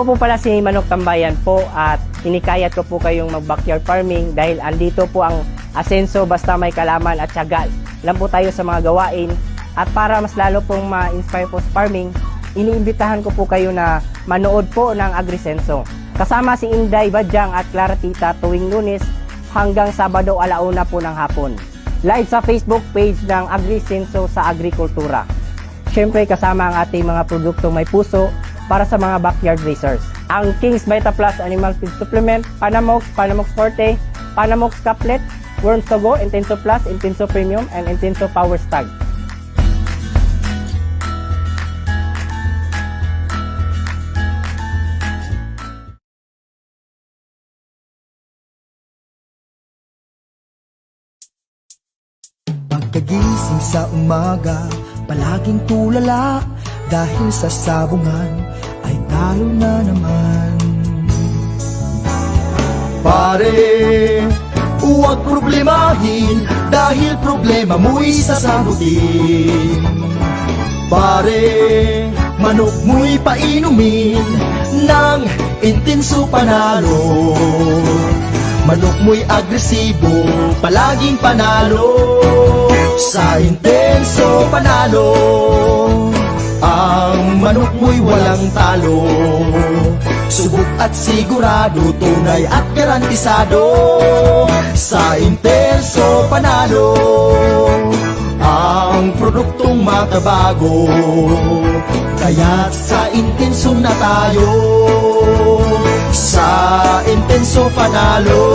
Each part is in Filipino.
Ako po pala si Manok Tambayan po at hinikayat ko po kayong mag-backyard farming dahil andito po ang asenso basta may kalaman at tiyaga lang po tayo sa mga gawain. At para mas lalo pong ma-inspire po sa farming, iniimbitahan ko po kayo na manood po ng Agrisenso. Kasama si Inday Badyang at Clara Tita tuwing Lunes hanggang Sabado 1:00 po ng hapon. Live sa Facebook page ng Agrisenso sa Agrikultura. Siyempre kasama ang ating mga produktong may puso para sa mga backyard racers. Ang King's Vita Plus Animal Feed Supplement, Panamox, Panamox Forte, Panamox Caplet, Worms to Go, Intenso Plus, Intenso Premium, and Intenso Power Stag. Pagkagising sa umaga, palaging tulala dahil sa sabungan ay talo na naman. Pare, huwag problemahin dahil problema mo'y sasagutin. Pare, manok mo'y painumin ng Intenso Panalo. Manok mo'y agresibo, palaging panalo. Sa Intenso Panalo, ang manok mo'y walang talo. Subok at sigurado, tunay at garantisado. Sa Intenso Panalo, ang produktong makabago. Kaya't sa Intenso na tayo, sa Intenso Panalo.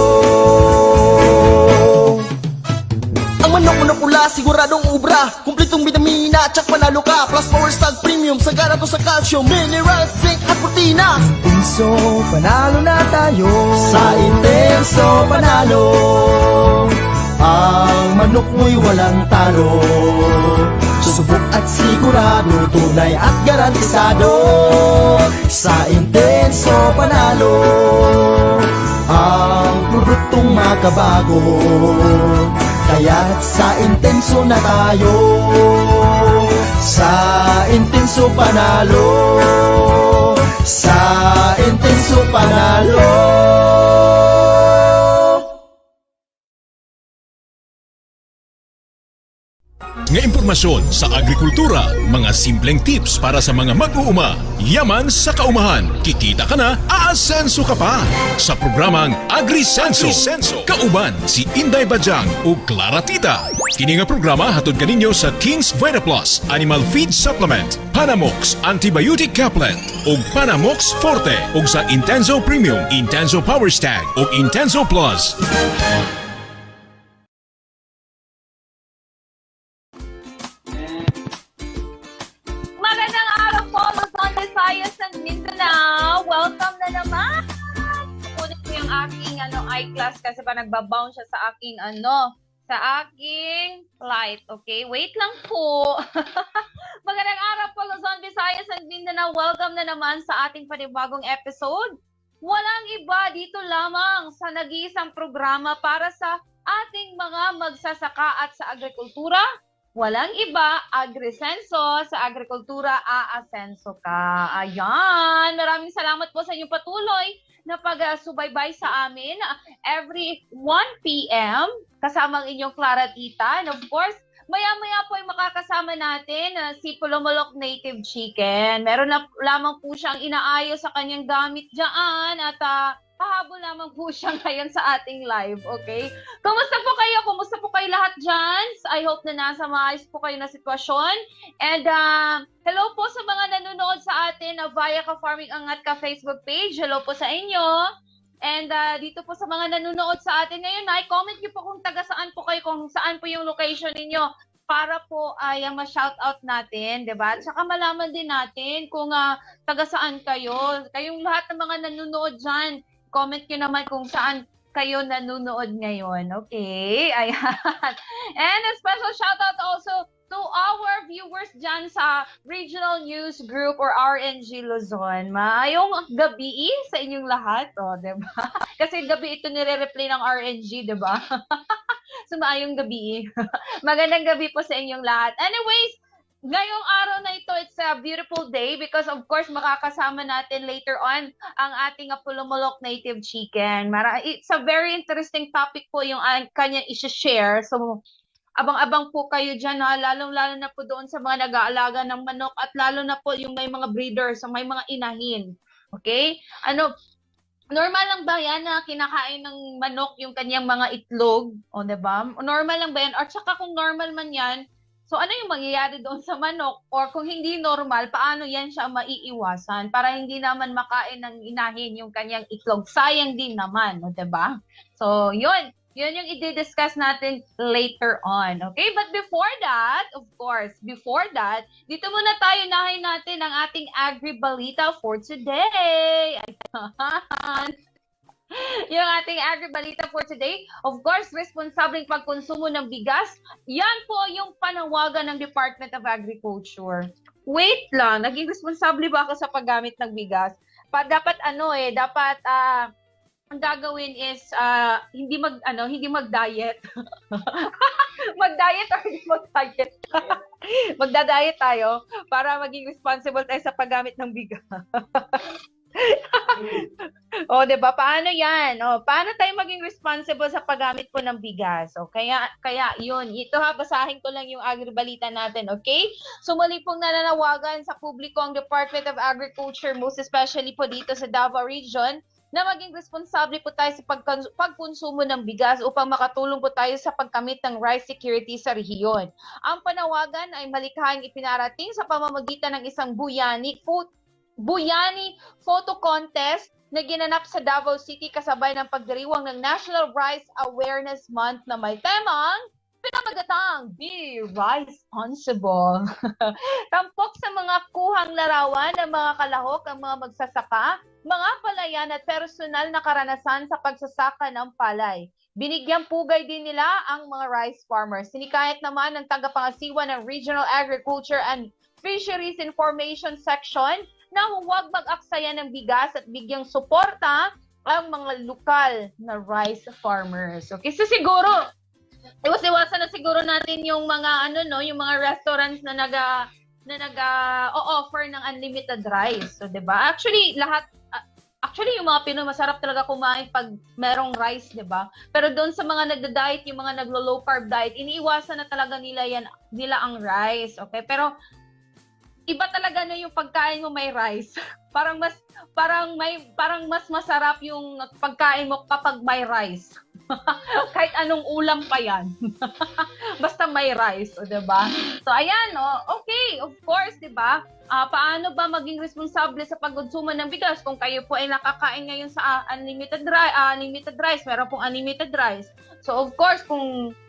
Ang manok na pula, siguradong ubra, kumpletong vitamina, tsak panalo ka. Plus Power Stag Premium, sagana to sa calcium, minerals, zinc at protina. Intenso Panalo na tayo, sa Intenso Panalo. Ang manok mo'y walang talo. Susubok at sigurado, tunay at garantisado. Sa Intenso Panalo, ang produktong makabago. Kaya't sa Intenso na tayo, sa Intenso Panalo, sa Intenso Panalo. Nga impormasyon sa agrikultura, mga simpleng tips para sa mga mag-uuma, yaman sa kaumahan, kikita ka na, aasenso ka pa. Sa programang Agrisenso, kauban si Inday Badyang o Clara Tita. Kini nga programa hatod kaninyo sa King's Vita Plus Animal Feed Supplement, Panamox Antibiotic Caplet o Panamox Forte o sa Intenso Premium, Intenso Power Stag o Intenso Plus. Welcome na naman! Kukunin ko yung aking eyeglass kasi pa nagbabound siya sa aking sa aking light. Okay? Wait lang po. Magandang araw po, Luzon, Visayas, and Mindanao. Welcome na naman sa ating panibagong episode. Walang iba dito lamang sa nag-iisang programa para sa ating mga magsasaka at sa agrikultura. Walang iba, Agrisenso, sa agrikultura, aasenso ka. Ayan, maraming salamat po sa inyong patuloy na pag-subaybay sa amin every 1 p.m. kasama ang inyong Clara Tita. And of course, maya-maya po ay makakasama natin si Pulomolok Native Chicken. Meron na lamang po siyang inaayos sa kanyang gamit dyan at pahabol naman po siya ngayon sa ating live, okay? Kumusta po kayo? Kumusta po kayo lahat dyan? I hope na nasa maayos po kayo na sitwasyon. And hello po sa mga nanonood sa atin via Ka-Farming Angat Ka Facebook page. Hello po sa inyo. And dito po sa mga nanonood sa atin ngayon, comment niyo po kung taga saan po kayo, kung saan po yung location ninyo para po ay ma-shoutout natin, di ba? At saka malaman din natin kung taga saan kayo. Kayong lahat ng mga nanonood dyan, comment nyo naman kung saan kayo nanonood ngayon. Okay? Ayan. And a special shoutout also to our viewers dyan sa Regional News Group or RNG Luzon. Maayong gabi sa inyong lahat. O, diba? Kasi gabi ito nire-replay ng RNG, diba? So, maayong gabi. Magandang gabi po sa inyong lahat. Anyways, ngayong araw na ito, it's a beautiful day because of course makakasama natin later on ang ating Apulumulok native chicken. It's a very interesting topic po yung kanya i-share. So abang-abang po kayo dyan, ha? Lalong-lalo na po doon sa mga nag-aalaga ng manok at lalo na po yung may mga breeders, may mga inahin. Okay? Normal lang ba yan na kinakain ng manok yung kanyang mga itlog? O, diba? Normal lang ba yan? Or tsaka kung normal man yan, so ano yung mangyayari doon sa manok? Or kung hindi normal, paano yan siya maiiwasan para hindi naman makain ng inahin yung kanyang itlog? Sayang din naman, o, diba? So, yun yung i-discuss natin later on. Okay? But before that, of course, dito muna tayo nahin natin ang ating agri-balita for today. Ayan. Yung ating agri-balita for today, of course, responsabling pagkonsumo ng bigas, yan po yung panawagan ng Department of Agriculture. Wait lang, naging responsable ba ako sa paggamit ng bigas? Dapat ang gagawin is hindi mag-diet. Mag-diet or hindi mag-diet? Magda-diet tayo para maging responsible tayo sa paggamit ng bigas. O, 'di ba? Paano 'yan? O, paano tayo maging responsible sa paggamit po ng bigas? O, kaya 'yun. Ito basahin ko lang yung agribalita natin, okay? So muli pong nananawagan sa publiko ang Department of Agriculture, most especially po dito sa Davao Region, na maging responsable po tayo sa pagkonsumo ng bigas upang makatulong po tayo sa pagkamit ng rice security sa rehiyon. Ang panawagan ay malikhaing ipinarating sa pamamagitan ng isang Buyani photo contest na ginanap sa Davao City kasabay ng pagdiriwang ng National Rice Awareness Month na may temang pinamagatang Be Responsible. Tampok sa mga kuhang larawan ng mga kalahok ang mga magsasaka, mga palayan at personal na karanasan sa pagsasaka ng palay. Binigyang pugay din nila ang mga rice farmers. Sinikayat naman ng tagapangasiwa ng Regional Agriculture and Fisheries Information Section na huwag mag-aksaya ng bigas at bigyang suporta ang mga lokal na rice farmers. Okay, so siguro iwas-iwasan na siguro natin yung mga yung mga restaurants na nag-o-offer ng unlimited rice. So, 'di ba? Actually yung mga Pinoy masarap talaga kumain pag merong rice, 'di ba? Pero doon sa mga nagda-diet, yung mga naglo-low carb diet, iniiwasan na talaga nila ang rice. Okay? Pero iba talaga na yung pagkain mo may rice. parang mas masarap yung pagkain mo kapag may rice. Kahit anong ulam pa yan. Basta may rice, o, diba? So, ayan, okay, of course, diba? Paano ba maging responsable sa pagkonsumo ng bigas kung kayo po ay nakakain ngayon sa unlimited rice, meron pong unlimited rice. So, of course, kung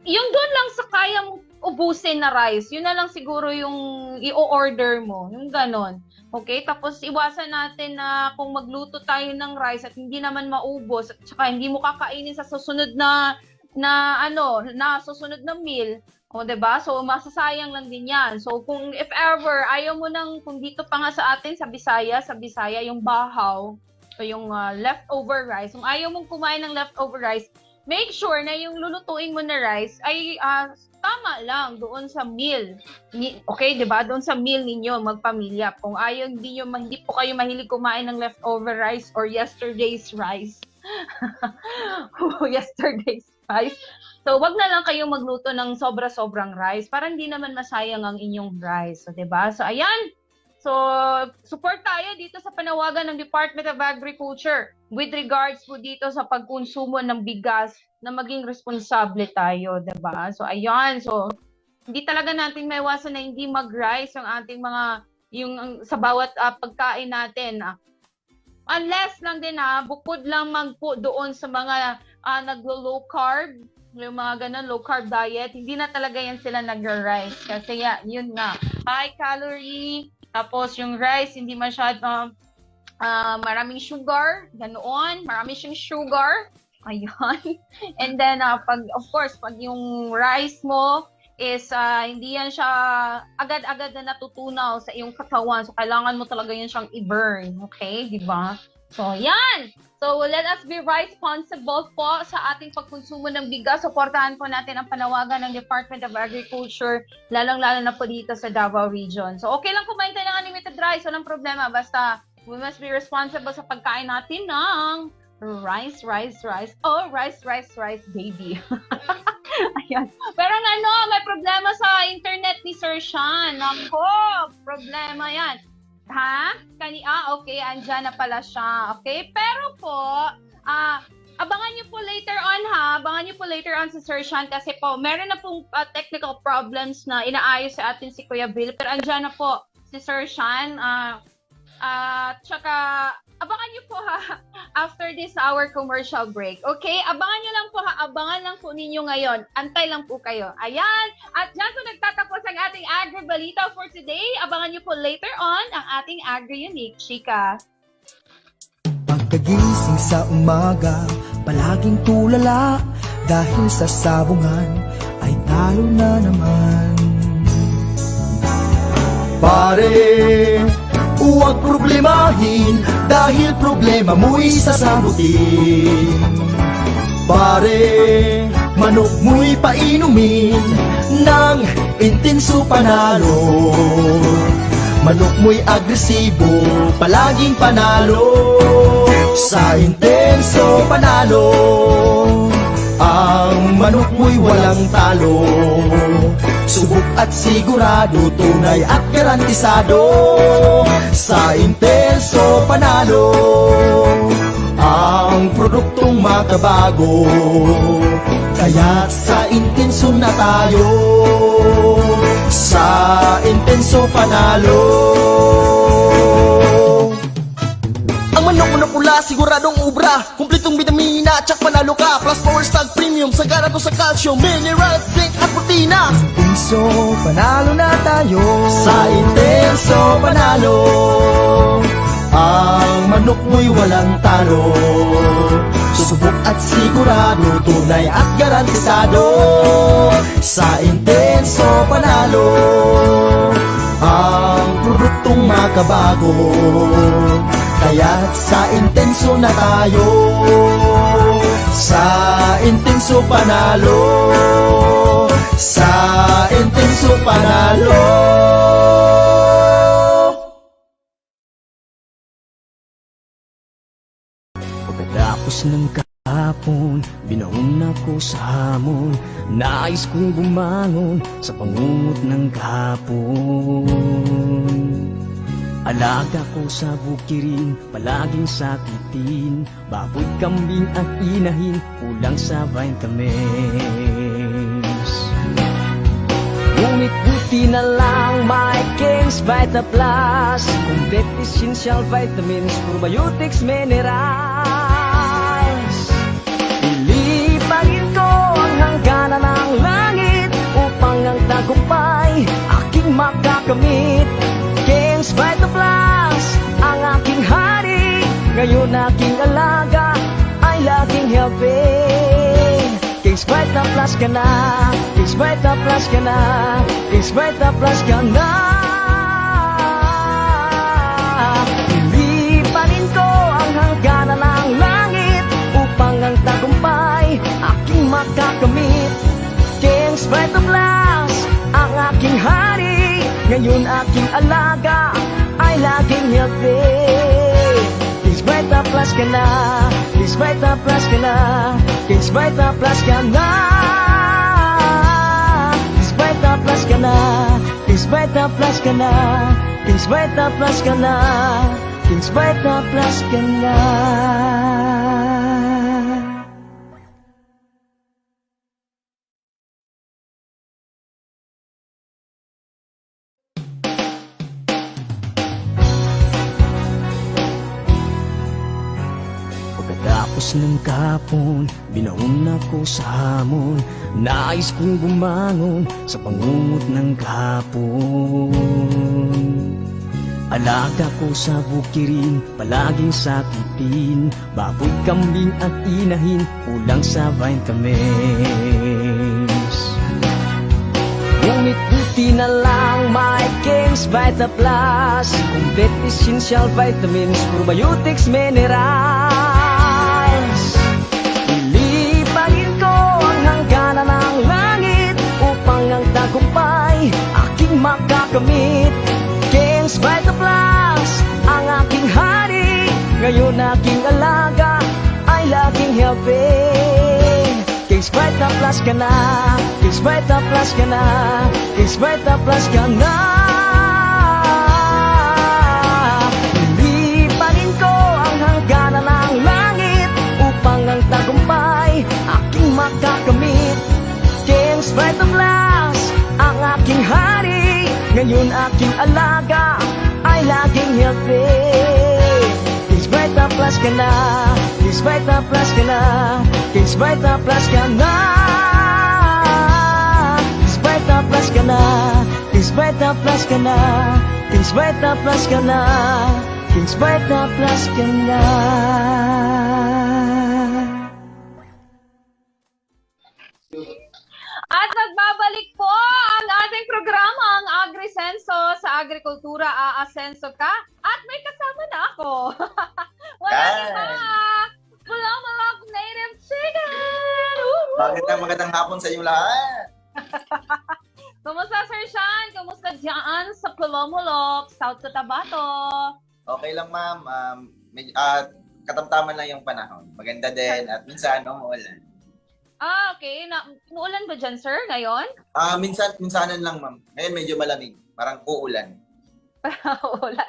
yung doon lang sa kaya mong ubusin na rice, yun na lang siguro yung i-order mo, yung ganon. Okay? Tapos iwasan natin na kung magluto tayo ng rice at hindi naman maubos at saka hindi mo kakainin sa susunod na susunod na meal. O, 'di ba? So masasayang lang din 'yan. So kung if ever ayaw mo kung dito pa nga sa atin sa Bisaya yung bahaw o yung leftover rice, kung ayaw mong kumain ng leftover rice, make sure na yung lulutuin mo na rice ay tama lang doon sa meal. Okay, 'di ba? Doon sa meal ninyo magpamilya. Kung ayaw hindi po kayo mahilig kumain ng leftover rice or yesterday's rice. Yesterday's rice. So, wag na lang kayong magluto ng sobra-sobrang rice para hindi naman masayang ang inyong rice. So, 'di ba? So, ayan. So, support tayo dito sa panawagan ng Department of Agriculture with regards po dito sa pagkonsumo ng bigas na maging responsable tayo, 'di ba? So, ayan. So, hindi talaga natin maiwasan na hindi mag-rice ang ating sa bawat pagkain natin. Unless lang din bukod lang magpo doon sa mga naglo-low carb, yung mga ganun, low carb diet, hindi na talaga yan sila nag-rice. Kasi yun nga, high calorie, tapos yung rice, hindi masyado maraming sugar, ganoon, marami siyang sugar, ayan. And then, pag yung rice mo is hindi yan siya agad-agad na natutunaw sa iyong katawan, so kailangan mo talaga yan siyang i-burn, okay, di ba? So, yan. So, let us be responsible po sa ating pagkonsumo ng bigas. Suportahan po natin ang panawagan ng Department of Agriculture, lalong-lalo na po dito sa Davao Region. So, okay lang kumain tayo ng unlimited rice. Walang problema. Basta, we must be responsible sa pagkain natin ng rice. Oh, rice, baby. Ayan. Pero ano, may problema sa internet ni Sir Sean. Nako, problema yan. Ha? Okay, andyan na pala siya. Okay, pero po, abangan niyo po later on ha. Abangan niyo po later on si Sir Sean kasi po, meron na pong technical problems na inaayos sa atin si Kuya Bill. Pero andyan na po si Sir Sean. Tsaka, abangan niyo po ha, after this our commercial break. Okay? Abangan niyo lang po ha, abangan lang po ninyo ngayon. Antay lang po kayo. Ayan. At dyan po nagtatapos ang ating Agri Balita for today. Abangan niyo po later on ang ating Agri Unique Chika. Pagkagising sa umaga, palaging tulala dahil sa sabungan ay talo na naman. Pare, huwag problemahin dahil problema mo'y sasagutin. Pare, manok mo'y painumin ng intenso panalo. Manok mo'y agresibo, palaging panalo. Sa intenso panalo, ang manok mo'y walang talo. Subok at sigurado, tunay at garantisado. Sa intenso panalo, ang produktong makabago. Kaya sa intenso na tayo, sa intenso panalo. Ang manok pula, siguradong ubra, kumpletong bitamina, tsak panalo ka. Plus Power Stag Premium, sagana to sa calcium, minerals, zinc at protina. Intenso panalo na tayo, sa intenso panalo. Ang manok mo'y walang talo. Subok at sigurado, tunay at garantisado. Sa intenso panalo, ang produktong makabago. Kaya't sa intenso na tayo, sa intenso panalo, sa intenso panalo. Pagkatapos ng kahapon, binaon ako sa hamon. Nais kong bumangon sa pangungot ng kahapon. Alaga ko sa bukirin, palaging sakitin. Baboy, kambing at inahin, kulang sa vitamins. Ngunit buti na lang may King's Vita Plus, complete essential vitamins, probiotics, minerals. Ilipagin ko ang hangganan ng langit upang ang tagumpay aking makakamit. King's Vita Plus, ang aking hari, ngayon aking alaga ay laging healthy. King's Vita Plus ka na, King's Vita Plus ka na, King's Vita Plus ka na. Ilipanin ko ang hangganan ng langit upang ang tagumpay aking makakamit. King's Vita Plus, ang aking hari, ngayon aking alaga ay laging healthy. King's Vita Plus ka na, King's Vita Plus ka na, King's Vita Plus ka na. King's Vita Plus ka na, King's Vita Plus ka na, King's Vita Plus ka na, King's Vita Plus ka na. Pagkatapos ng kahapon, binaon ako sa hamon. Nais kong bumangon sa pangungot ng kahapon. Alaga ko sa bukirin, palaging sakitin. Baboy, kambing at inahin, kulang sa vitamins. Ngunit Buti na lang may King's Vita Plus, complete essential vitamins, probiotics, minerals. Ilipagin ko ang hangganan ng langit upang ang tagumpay aking makakamit. King's Vita Plus, ang aking hari, ngayon aking alaga ay laging healthy. King's Vita Plus ka na, King's Vita Plus ka na, King's Vita Plus ka na. Lilipagin ko ang hangganan ng langit upang ang tagumpay aking makakamit. King's Vita Plus, ang aking hari, ngayon aking alaga ay laging healthy. King's Vita Plus ka na, King's Vita Plus ka na, King's Vita Plus ka na. King's Vita Plus ka na, King's Vita Plus ka na, King's Vita Plus ka na, King's Vita Plus ka na. At nagbabalik po ang ating programa, ang Agrisenso sa Agrikultura, aasenso ka. At may kasama na ako. Wala iba. Bulamalak Native Chicken! Magandang hapon sa inyong lahat. Kumusta, Sir Sean? Kumusta dyan sa Pulomolok, South Cotabato? Okay lang, ma'am. Katamtaman lang yung panahon. Maganda din at minsan umuulan. Okay. Umuulan ba dyan, sir, ngayon? Minsanan lang, ma'am. Ngayon medyo malamig. Parang uulan. Wala.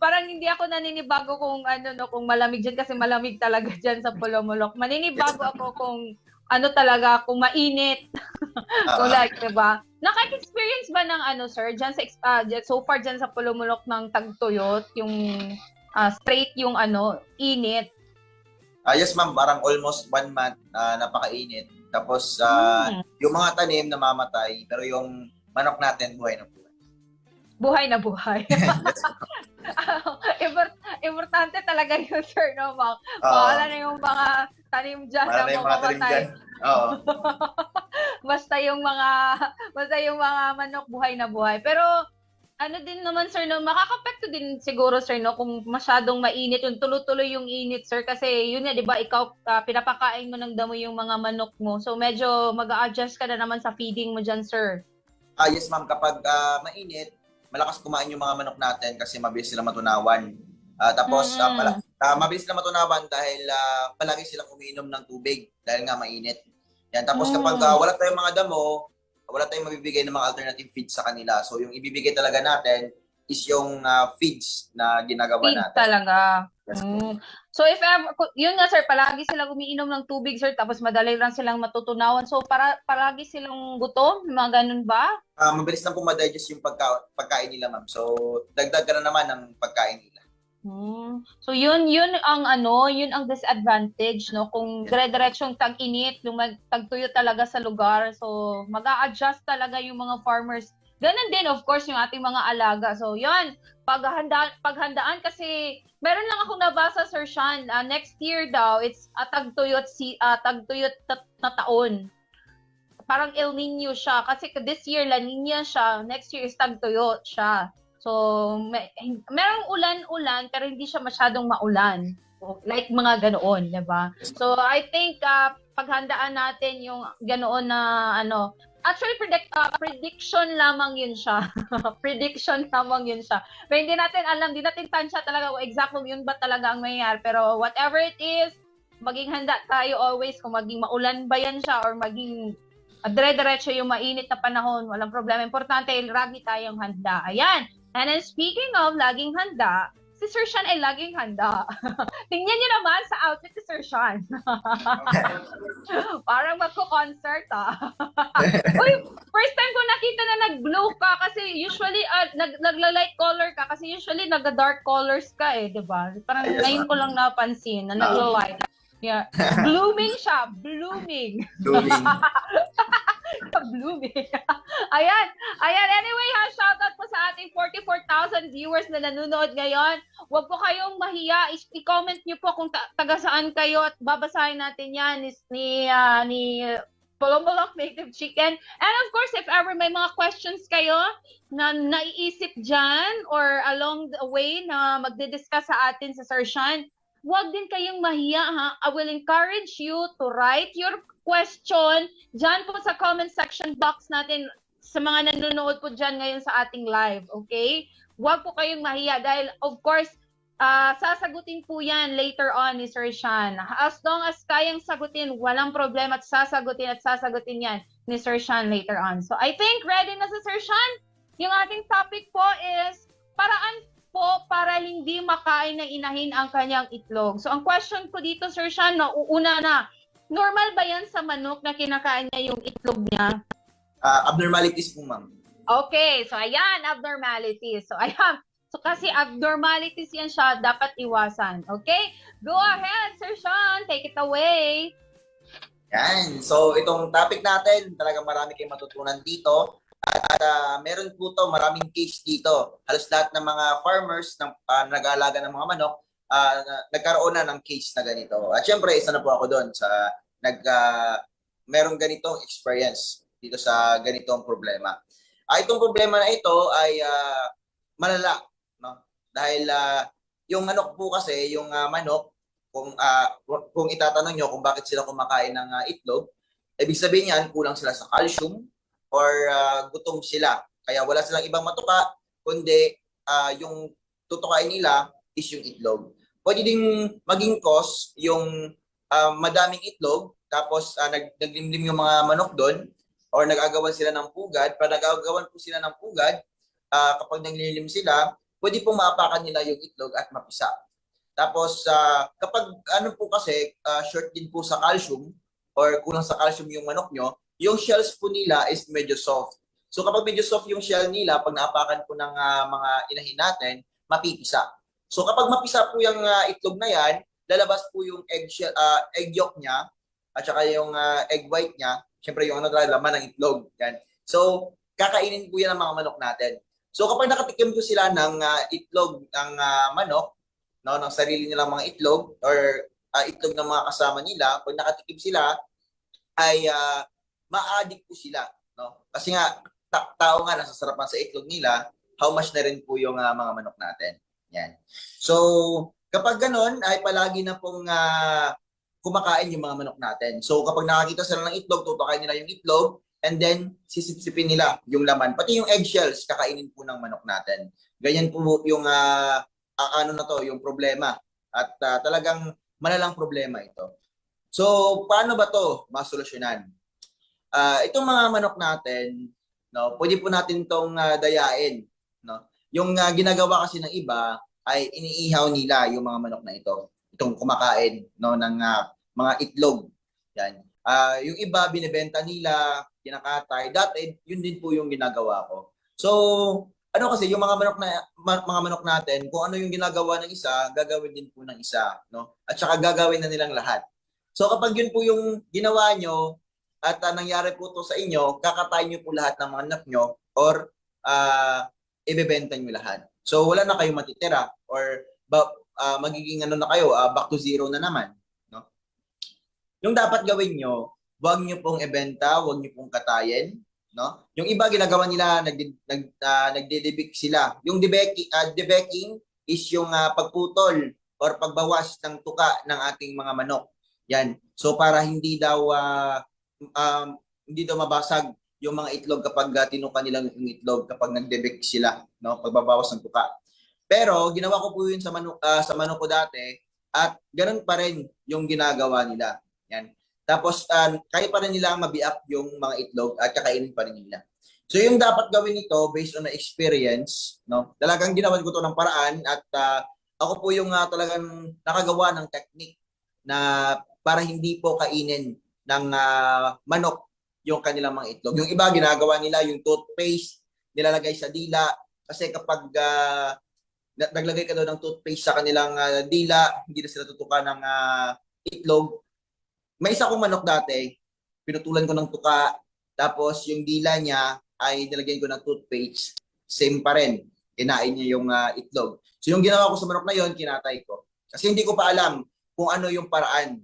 Parang hindi ako naninibago kung kung malamig diyan kasi malamig talaga diyan sa Pulomolok. Maninibago ako kung talaga kung mainit. So like, 'di ba? Naka-experience ba ng sir diyan sa so far diyan sa Pulomolok ng tagtuyot, yung straight yung init? Yes, ma'am. Parang almost 1 month napakainit. Tapos yung mga tanim namamatay pero yung manok natin buhay na buhay. Buhay na buhay. Importante talaga yun, sir, no, Mang? Wala na yung mga tanim dyan na mamamatay. Oo. basta yung mga manok buhay na buhay. Pero, din naman, sir, no, makakapekto din siguro, sir, no, kung masyadong mainit, yung tuloy-tuloy yung init, sir, kasi yun di ba, ikaw, pinapakain mo ng damo yung mga manok mo. So, medyo mag-a-adjust ka na naman sa feeding mo dyan, sir. Yes, ma'am. Kapag mainit, malakas kumain yung mga manok natin kasi mabilis sila matunawan. Tapos, mabilis sila matunawan dahil palagi silang umiinom ng tubig dahil nga mainit. Yan. Tapos kapag wala tayong mga damo, wala tayong mabibigay ng mga alternative feeds sa kanila. So, yung ibibigay talaga natin is yung feeds na ginagawa Feeds natin. talaga. Yes, So if ever, yun nga, sir, palagi silang umiinom ng tubig, sir, tapos madali lang silang matutunawan. So palagi silang gutom, mga ganun ba? Mabilis lang po ma-digest yung pagkain nila, ma'am. So, dagdag ka na naman ng pagkain nila. So yun ang disadvantage, no, kung dire-diretsong tag-init, tagtuyo talaga sa lugar. So mag-a-adjust talaga yung mga farmers. Ganun din, of course, yung ating mga alaga. So yun, paghandaan kasi meron lang akong nabasa, Sir Sean, next year daw it's tagtuyot na taon. Parang El Nino siya kasi this year La Nina siya, next year is tagtuyot siya. So merong ulan-ulan pero hindi siya masyadong maulan. Like mga ganoon, 'di ba? So I think paghandaan natin yung ganoon na actually prediction lamang yun siya. Prediction lamang yun siya. Pero hindi natin alam, hindi natin tansya talaga kung exactly yun ba talaga ang mangyayari. Pero whatever it is, maging handa tayo always kung maging maulan ba yan siya or maging dire-diretso yung mainit na panahon, walang problema. Importante, lagi tayong handa. Ayan. And then speaking of laging handa, si Sir Sean ay laging handa. Tingnan niyo naman sa outfit ni Sir Sean. Parang magko-concert Uy, first time ko nakita na nag-blue ka kasi usually nagla-light color ka kasi usually nagda-dark colors ka di ba? Parang ngayon ko lang napansin na nagla-light. Yeah. Blooming siya. Blooming. Blooming. Ayan. Anyway, shoutout po sa ating 44,000 viewers na nanonood ngayon. Huwag po kayong mahiya. I-comment nyo po kung taga saan kayo at babasahin natin yan ni Polomolok native chicken. And of course, if ever may mga questions kayo na naiisip dyan or along the way na magdi-discuss sa atin sa Sir Sean, huwag din kayong mahiya ha. I will encourage you to write your question dyan po sa comment section box natin sa mga nanonood po dyan ngayon sa ating live. Okay? Huwag po kayong mahiya dahil of course, sasagutin po yan later on ni Sir Sean. As long as kayang sagutin, walang problema at sasagutin yan ni Sir Sean later on. So I think ready na si Sir Sean. Yung ating topic po is paraan po para hindi makain ng inahin ang kanyang itlog. So ang question ko dito Sir Sean, una na, normal ba yan sa manok na kinakain niya yung itlog niya? Abnormalities po, ma'am. Okay, so ayan, abnormalities. So ayan, so kasi abnormalities yan siya, dapat iwasan. Okay? Go ahead, Sir Sean. Take it away. Yan. So, itong topic natin, talagang marami kayong matutunan dito. At meron po to, maraming case dito. Halos lahat ng mga farmers na nag-aalaga ng mga manok, nagkaroon na ng case na ganito. At syempre, isa na po ako doon sa merong ganitong experience dito sa ganitong problema. Itong problema na ito ay malala. No? Dahil yung manok po kasi, yung manok, kung itatanong nyo kung bakit sila kumakain ng itlog, ibig sabihin yan, kulang sila sa calcium or gutom sila. Kaya wala silang ibang matuka, kundi yung tutukain nila is yung itlog. Pwede ding maging cause yung madaming itlog, tapos naglimlim yung mga manok doon, or nag-agawan sila ng pugad. Pag nag-agawan po sila ng pugad, kapag naglilim sila, pwede pong maapakan nila yung itlog at mapisa. Tapos, kapag ano po kasi, short din po sa calcium or kulang sa calcium yung manok nyo, yung shells po nila is medyo soft. So kapag medyo soft yung shell nila, pag naapakan po ng mga inahin natin, mapipisa. So kapag mapisa po yung itlog na yan, lalabas po yung egg yolk niya at saka yung egg white niya. Siyempre yung laman ng itlog. Yan. So kakainin po yan ng mga manok natin. So kapag nakatikim po sila ng itlog ng manok, no, ng sarili nilang mga itlog or itlog ng mga kasama nila, pag nakatikim sila, ay ma-addict po sila. No? Kasi nga, tao nga nasasarapan sa itlog nila, how much na rin po yung mga manok natin. Yan. So, kapag ganun, ay palagi na pong kumakain yung mga manok natin. So, kapag nakakita sila ng itlog, tutukain nila yung itlog, and then sisipsipin nila yung laman. Pati yung eggshells, kakainin po ng manok natin. Ganyan po yung yung problema. At talagang malalang problema ito. So, paano ba to masolusyonan? Itong mga manok natin, no, pwede po natin itong dayain. No? Yung ginagawa kasi ng iba ay iniihaw nila yung mga manok na ito. Itong kumakain, no, ng mga itlog. Yan. Yung iba, binibenta nila, kinakatay. Dati, yun din po yung ginagawa ko. So, ano kasi, yung mga manok natin, kung ano yung ginagawa ng isa, gagawin din po ng isa. No? At saka gagawin na nilang lahat. So, kapag yun po yung ginawa nyo, at nangyari po to sa inyo, kakatayin nyo po lahat ng mga anak nyo, or ibebenta nyo lahat. So, wala na kayong matitira, or magiging ano na kayo, back to zero na naman. No? Yung dapat gawin nyo, huwag nyo pong ibenta, huwag nyo pong katayin. No? Yung iba ginagawa nila, nagdedebek sila. Yung debeking is yung pagputol or pagbawas ng tuka ng ating mga manok. Yan. So para hindi daw mabasag yung mga itlog kapag tinuka nila yung itlog kapag nagdebek sila, no? Pagbabawas ng tuka. Pero ginawa ko po yun sa manok ko dati at ganun pa rin yung ginagawa nila. Yan. Tapos, kaya pa rin nila mabiak yung mga itlog at kakainin pa rin nila. So, yung dapat gawin nito based on the experience, no? Talagang ginawan ko to ng paraan at ako po yung talagang nakagawa ng technique na para hindi po kainin ng manok yung kanilang mga itlog. Yung iba, ginagawa nila yung toothpaste, nilalagay sa dila. Kasi kapag naglagay ka daw ng toothpaste sa kanilang dila, hindi na sila tutukan ng itlog. May isa kong manok dati, pinutulan ko ng tuka, tapos yung dila niya ay nilagyan ko ng toothpaste, same pa rin, kinain niya yung itlog. So yung ginawa ko sa manok na yon, kinatay ko. Kasi hindi ko pa alam kung ano yung paraan.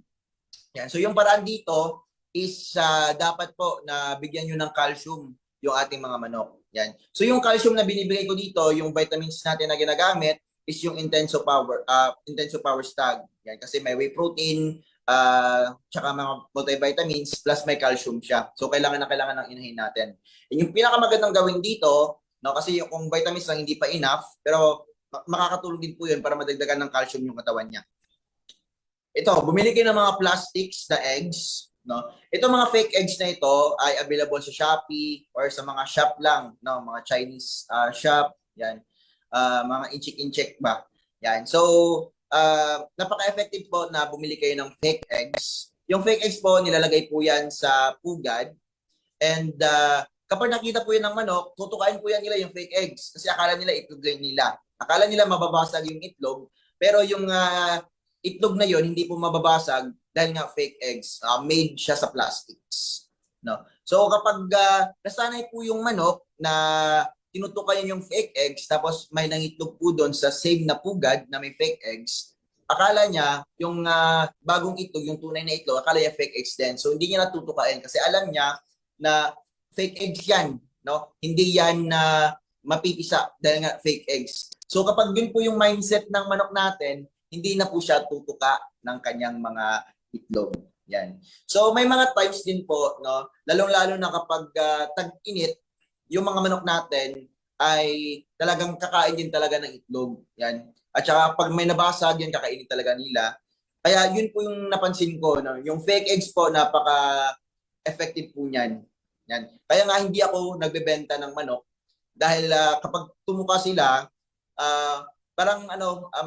Yan. So yung paraan dito, is dapat po na bigyan nyo ng calcium yung ating mga manok. Yan. So yung calcium na binibigay ko dito, yung vitamins natin na ginagamit is yung Intenso Power Stag. Yan, kasi may whey protein, tsaka mga multivitamins, plus may calcium siya. So kailangan ng inahin natin. And yung pinakamagandang gawin dito, no, kasi yung kung vitamins lang hindi pa enough, pero makakatulong din po yun para madagdagan ng calcium yung katawan niya. Ito, bumili kayo ng mga plastics na eggs. No? Ito mga fake eggs na ito ay available sa Shopee or sa mga shop lang, no? Mga Chinese shop, yan. Mga incheck ba. Yan. So, napaka-effective po na bumili kayo ng fake eggs. Yung fake eggs po, nilalagay po yan sa pugad. And kapag nakita po yan ng manok, tutukain po yan nila yung fake eggs. Kasi akala nila itlog lang nila. Akala nila mababasag yung itlog. Pero yung itlog na yon hindi po mababasag dahil nga fake eggs, made siya sa plastics. No? So kapag nasanay po yung manok na tinutukan yung fake eggs tapos may nangitlog po doon sa same na pugad na may fake eggs, akala niya yung bagong itlog, yung tunay na itlog, akala niya fake eggs din. So hindi niya natutukain kasi alam niya na fake eggs yan. No? Hindi yan na mapipisa dahil nga fake eggs. So kapag yun po yung mindset ng manok natin, hindi na po siya tutuka ng kanyang mga itlog. Yan. So may mga times din po, no, lalong-lalo na kapag tag-init, yung mga manok natin ay talagang kakain din talaga ng itlog. Yan. At saka pag may nabasag, yan kakainin talaga nila. Kaya yun po yung napansin ko, no, yung fake eggs po napaka-effective po niyan. Yan. Kaya nga hindi ako nagbebenta ng manok dahil kapag tumuka sila, parang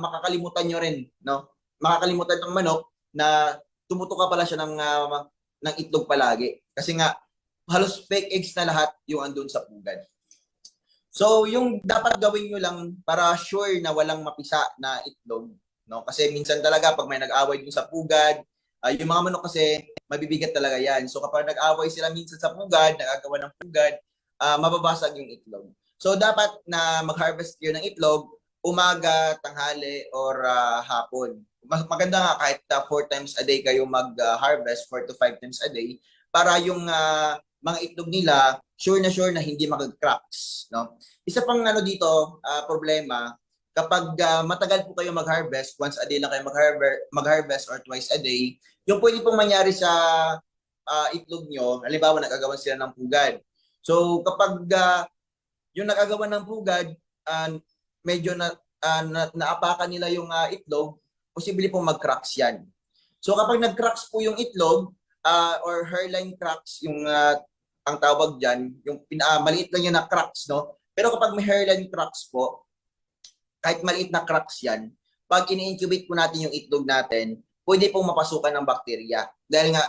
makakalimutan nyo rin, no? Makakalimutan ng manok na tumutuka pala siya ng itlog palagi. Kasi nga, halos fake eggs na lahat yung andun sa pugad. So, yung dapat gawin nyo lang para sure na walang mapisa na itlog, no? Kasi minsan talaga, pag may nag-away dun sa pugad, yung mga manok kasi, mabibigat talaga yan. So, kapag nag-away sila minsan sa pugad, nag-agawa ng pugad, mababasag yung itlog. So, dapat na mag-harvest kayo ng itlog, umaga, tanghali, or hapon. Maganda nga kahit 4 times a day kayo mag-harvest, 4 to 5 times a day, para yung mga itlog nila, sure na hindi mag-cracks. No? Isa pang dito, problema, kapag matagal po kayo mag-harvest, once a day lang kayo mag-harvest or twice a day, yung pwede pong mangyari sa itlog nyo, halimbawa nag-agawan sila ng pugad. So kapag yung nag-agawan ng pugad, medyo naapakan nila yung itlog, posible pong mag-cracks yan. So kapag nag-cracks po yung itlog, or hairline cracks, yung ang tawag dyan, yung maliit lang yan na cracks, no? Pero kapag may hairline cracks po, kahit maliit na cracks yan, pag ini-incubate po natin yung itlog natin, pwede pong mapasukan ng bakterya. Dahil nga,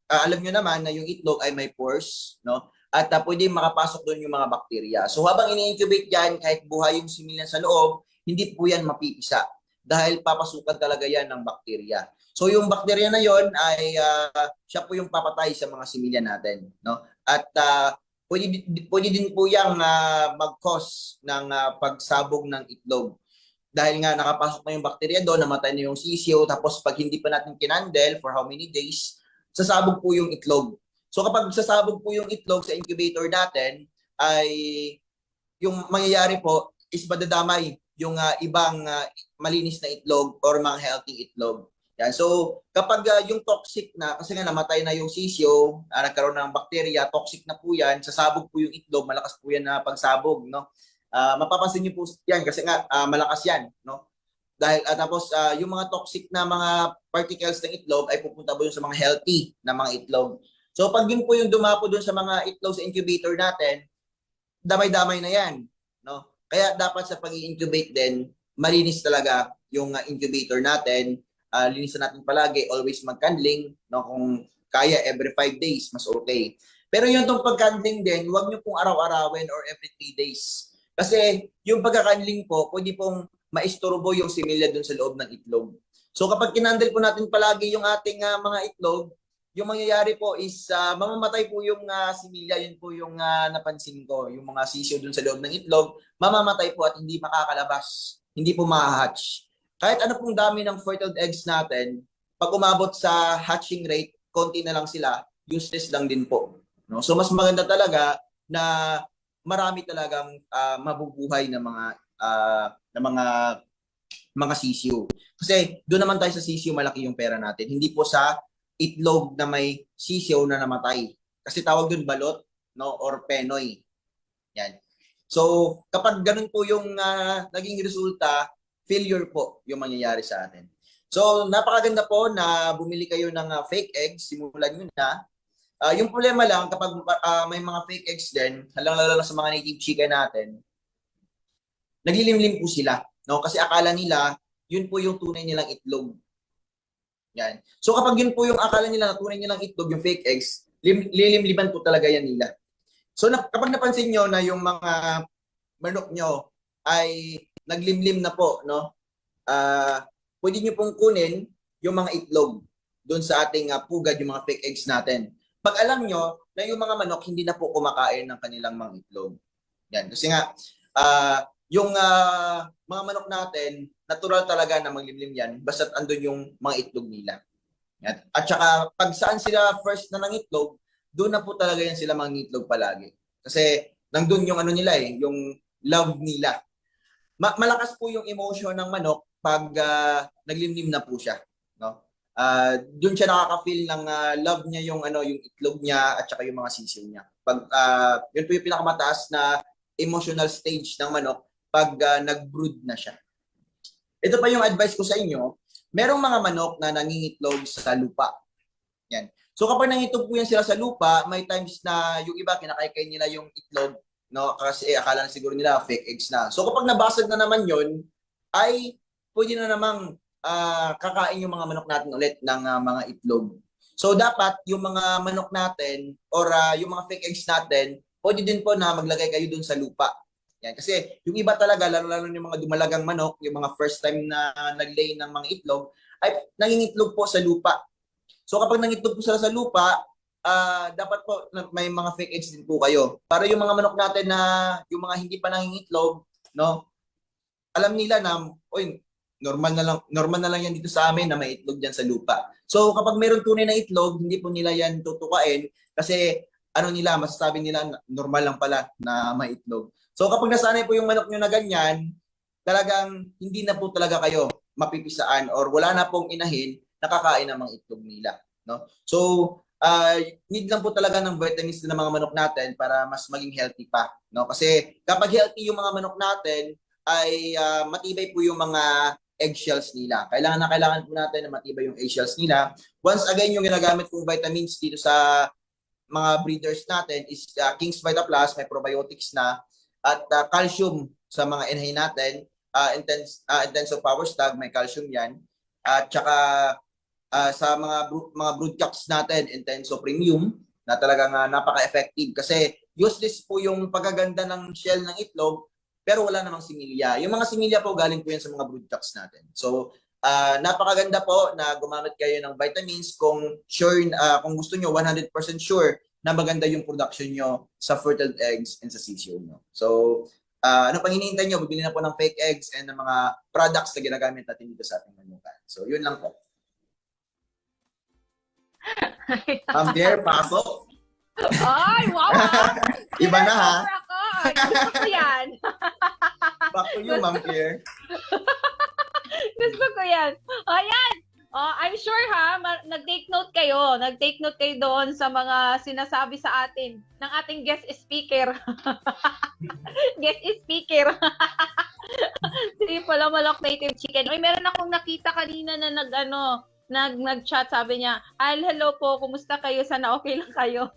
alam nyo naman na yung itlog ay may pores, no? At pwede makapasok doon yung mga bakterya. So habang ini-incubate yan, kahit buhay yung similya sa loob, hindi po yan mapipisa. Dahil papasukan talaga yan ng bakterya. So yung bakterya na yon ay siya po yung papatay sa mga similya natin. No? At pwede din po yung mag-cause ng pagsabog ng itlog. Dahil nga nakapasok na yung bakterya doon, namatay na yung sisyo, tapos pag hindi pa natin kinandle for how many days, sasabog po yung itlog. So kapag sasabog po yung itlog sa incubator natin, ay yung mangyayari po is madadamay yung ibang malinis na itlog or mga healthy itlog. Yan. So kapag yung toxic na, kasi nga namatay na yung sisyo, nagkaroon ng bakterya, toxic na po yan, sasabog po yung itlog, malakas po yan na pagsabog. No? Mapapansin niyo po yan kasi nga malakas yan. No? Dahil tapos yung mga toxic na mga particles ng itlog ay pupunta po yung sa mga healthy na mga itlog. So pag yun po yung dumapo dun sa mga itlog sa incubator natin, damay-damay na yan. No? Kaya dapat sa pag-i-incubate din, malinis talaga yung incubator natin. Linisan natin palagi, always mag-candling. No? Kung kaya, every 5 days, mas okay. Pero yung itong pag-candling din, huwag nyo pong araw-arawin or every 3 days. Kasi yung pagka-candling po, pwede pong maisturbo yung similya dun sa loob ng itlog. So kapag kinandle po natin palagi yung ating mga itlog, yung mangyayari po is mamamatay po yung similya, yun po yung napansin ko, yung mga sisyo dun sa loob ng itlog, mamamatay po at hindi makakalabas, hindi po ma-hatch. Kahit ano pong dami ng fertile eggs natin, pag umabot sa hatching rate, konti na lang sila, useless lang din po. No? So mas maganda talaga na marami talagang mabubuhay na mga sisiyo. Kasi doon naman tayo sa sisiyo, malaki yung pera natin. Hindi po sa itlog na may sisiyo na namatay. Kasi tawag doon balot, no, or penoy. Yan. So, kapag ganun po yung naging resulta, failure po yung mangyayari sa atin. So, napakaganda po na bumili kayo ng fake eggs, simulan nyo na. Yung problema lang, kapag may mga fake eggs din, lalo sa mga native chicken natin, naglilimlim po sila. No? Kasi akala nila, yun po yung tunay nilang itlog. Yan. So, kapag yun po yung akala nila na tunay nilang itlog, yung fake eggs, lilimliman po talaga yan nila. So, kapag napansin nyo na yung mga manok nyo ay naglimlim na po, no? Pwede nyo pong kunin yung mga itlog doon sa ating pugad, yung mga fake eggs natin. Pag alam nyo na yung mga manok hindi na po kumakain ng kanilang mga itlog. Yan. Kasi nga, yung mga manok natin, natural talaga na maglimlim yan basta't andun yung mga itlog nila. Yan. At saka, pag saan sila first na nangitlog, doon na po talaga yan sila mangitlog palagi. Kasi nandun yung ano nila yung love nila. Malakas po yung emotion ng manok pag naglimlim na po siya, no? Doon siya nakaka-feel ng love niya yung yung itlog niya at saka yung mga sisiw niya. Pag yun po yung pinakamataas na emotional stage ng manok pag nag-brood na siya. Ito pa yung advice ko sa inyo, merong mga manok na nangingitlog sa lupa. Yan. So kapag nangitlog po yan sila sa lupa, may times na yung iba kinakain nila yung itlog, no? Kasi akala na siguro nila fake eggs na. So kapag nabasag na naman yon, ay pwede na namang kakain yung mga manok natin ulit ng mga itlog. So dapat yung mga manok natin or yung mga fake eggs natin, pwede din po na maglagay kayo dun sa lupa. Yan. Kasi yung iba talaga, lalo yung mga dumalagang manok, yung mga first time na nag-lay ng mga itlog, ay nangingitlog po sa lupa. So kapag nangitlog po sila sa lupa, dapat po may mga fake eggs din po kayo. Para yung mga manok natin na yung mga hindi pa nangingitlog, no? Alam nila na, oy, normal na lang yan dito sa amin na may itlog diyan sa lupa. So kapag mayroon tunay na itlog, hindi po nila yan tutukain kasi masasabi nila normal lang pala na may itlog. So kapag nasanay po yung manok nyo na ganyan, talagang hindi na po talaga kayo mapipisaan or wala na pong inahin nakakain ng mga itlog nila, no? So, need lang po talaga ng vitamins ng mga manok natin para mas maging healthy pa, no? Kasi kapag healthy yung mga manok natin, ay matibay po yung mga eggshells nila. Kailangan po natin na matibay yung eggshells nila. Once again, yung ginagamit kong vitamins dito sa mga breeders natin is King's Vita Plus, may probiotics na, at calcium sa mga inhay natin, Intenso Power Stag, may calcium yan, at saka sa mga broodcocks natin, Intenso Premium, na talagang napaka-effective kasi useless po yung pagaganda ng shell ng itlog pero wala namang similya. Yung mga similya po galing po yan sa mga broodcocks natin. So, napakaganda po na gumamit kayo ng vitamins kung sure, kung gusto nyo 100% sure na maganda yung production nyo sa fertile eggs and sa sisiyo nyo. So, ano pang hinihintay nyo? Bibili na po ng fake eggs and ng mga products na ginagamit natin dito sa ating manukan. So, yun lang po. Ma'am Claire, pasok. Ay, wow! Iba na ha. Gusto ko yan. Back to you, Ma'am Claire. Gusto ko yan. Ayan. I'm sure nag-take note kayo. Nag-take note kayo doon sa mga sinasabi sa atin ng ating guest speaker. Guest speaker. Si Palamalok Native Chicken. Uy, meron akong nakita kanina na nag-chat, sabi niya, hello po, kumusta kayo? Sana okay lang kayo.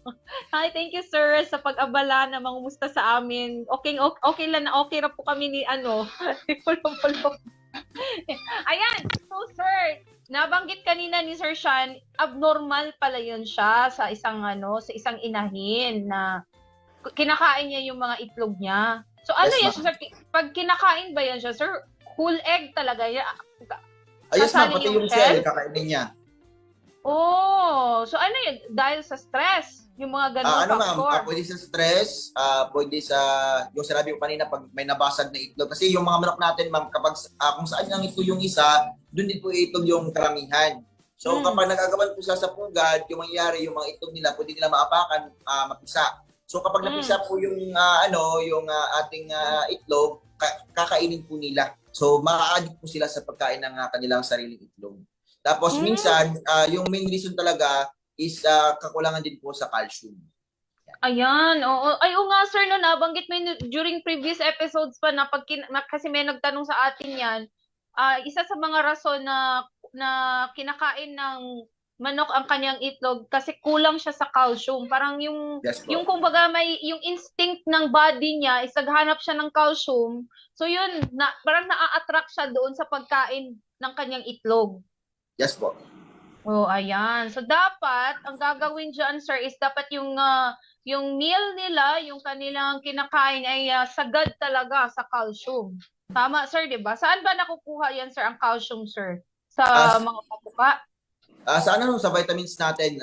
Hi, thank you sir sa pag-abala na mangumusta sa amin. Okay lang na okay na po kami ni Pulong-pulong. Ayan, so sir, nabanggit kanina ni Sir Sean, abnormal pala yun siya sa isang inahin na kinakain niya yung mga itlog niya. So ano yan, sir? Pag kinakain ba yan siya, sir? Whole egg talaga yan? Ayos na, pati yung shell, kakainin niya. Oh, so ano yun? Dahil sa stress, yung mga ganung factor. Pwede sa stress, pwede sa, yung sinabi ko kanina, pag may nabasag na itlog. Kasi yung mga manok natin, ma'am, kapag kung saan lang ito yung isa, doon din po itlog yung karamihan. So kapag nagagawan po sila sa pugad, yung mangyayari, yung mga itlog nila, pwede nila maapakan, mapisa. So kapag napisa po yung ating itlog, kakainin po nila. So ma-addict po sila sa pagkain ng kanilang sariling itlog. Tapos minsan, yung main reason talaga is kakulangan din po sa calcium. Ayan, oo. Ay, oo nga, sir, no, nabanggit mo during previous episodes pa na kasi may nagtanong sa atin yan, isa sa mga rason na kinakain ng manok ang kanyang itlog kasi kulang siya sa calcium. Parang Yes po. yung kumbaga may yung instinct ng body niya is naghanap siya ng calcium. So yun, parang na-attract siya doon sa pagkain ng kanyang itlog. Yes po. Oh, ayan. So dapat ang gagawin diyan, sir, is dapat yung meal nila, yung kanilang kinakain ay sagad talaga sa calcium. Tama, sir, 'di ba? Saan ba nakukuha 'yan, sir, ang calcium, sir? Sa mga papuka? Sa vitamins natin,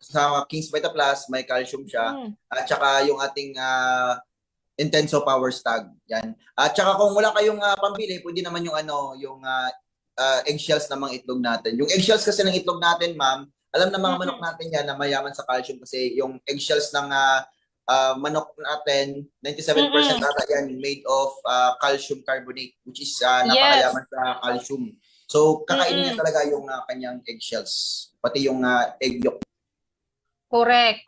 sa King's Vita Plus, may calcium siya. At saka yung ating Intenso Power Stag. Yan. At saka kung wala kayong pambili, pwede naman yung eggshells ng mga itlog natin. Yung eggshells kasi ng itlog natin, ma'am, alam na mga manok natin yan na mayaman sa calcium kasi yung eggshells ng manok natin, 97% ata yan made of calcium carbonate, which is napakayaman sa calcium. So, kakainin niya talaga yung kanyang eggshells, pati yung egg yolk. Correct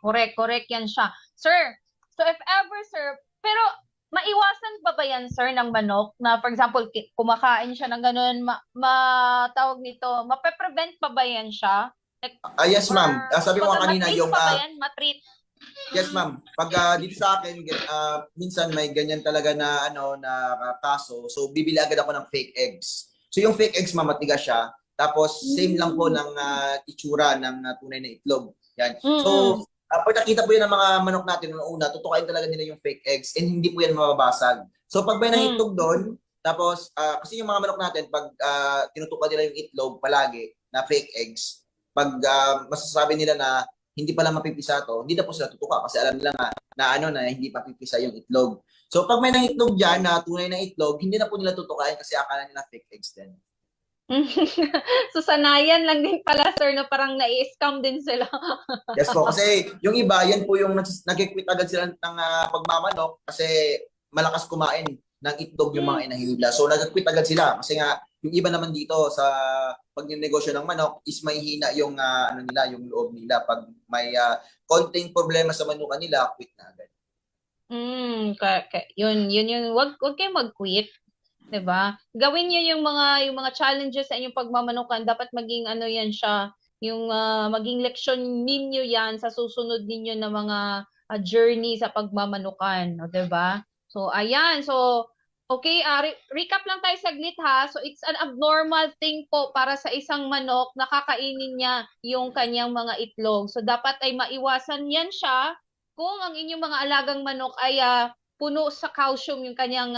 yan siya. Sir, so if ever, sir, pero maiwasan ba yan, sir, ng manok na, for example, kumakain siya ng ganun, tawag nito, mape-prevent pa ba yan siya? Like, Yes, ma'am. Sabi mo kanina yung... Matreat? Yes, ma'am. Pag dito sa akin, minsan may ganyan talaga na kaso. So, bibili agad ako ng fake eggs. So, yung fake eggs, ma'am, matigas siya. Tapos, same lang po ng itsura ng tunay na itlog. Yan. So, pag nakita po yan ng mga manok natin noong una, tutukain talaga nila yung fake eggs and hindi po yan mababasag. So, pag may nahitlog doon, tapos, kasi yung mga manok natin, pag tinutukan nila yung itlog palagi na fake eggs, pag masasabi nila na hindi pala mapipisa to, hindi na po sila tutuka kasi alam nila nga na hindi papipisa yung itlog. So, pag may nangitlog dyan na tunay na itlog, hindi na po nila tutukain kasi akala nila fake eggs din. So, sanayan lang din pala, sir, na parang nai-scam din sila. Yes po, kasi yung iba, yan po yung nag-quit agad sila ng pagmamanok kasi malakas kumain ng itlog yung mga inahihila. So, nag-quit agad sila kasi nga, yung iba naman dito sa pagnenegosyo ng manok is may hina yung yung loob nila. Pag may konting problema sa manukan nila, quit na agad. Yun. Wag kayo mag-quit. 'Di ba? Gawin niyo yung mga challenges sa inyong pagmamanukan. Dapat maging yan siya, yung maging leksyon ninyo yan sa susunod ninyo na mga journey sa pagmamanukan, 'di ba? So ayan, so okay, recap lang tayo saglit ha. So it's an abnormal thing po para sa isang manok na kakainin niya yung kanyang mga itlog. So dapat ay maiwasan yan siya kung ang inyong mga alagang manok ay puno sa calcium yung kanyang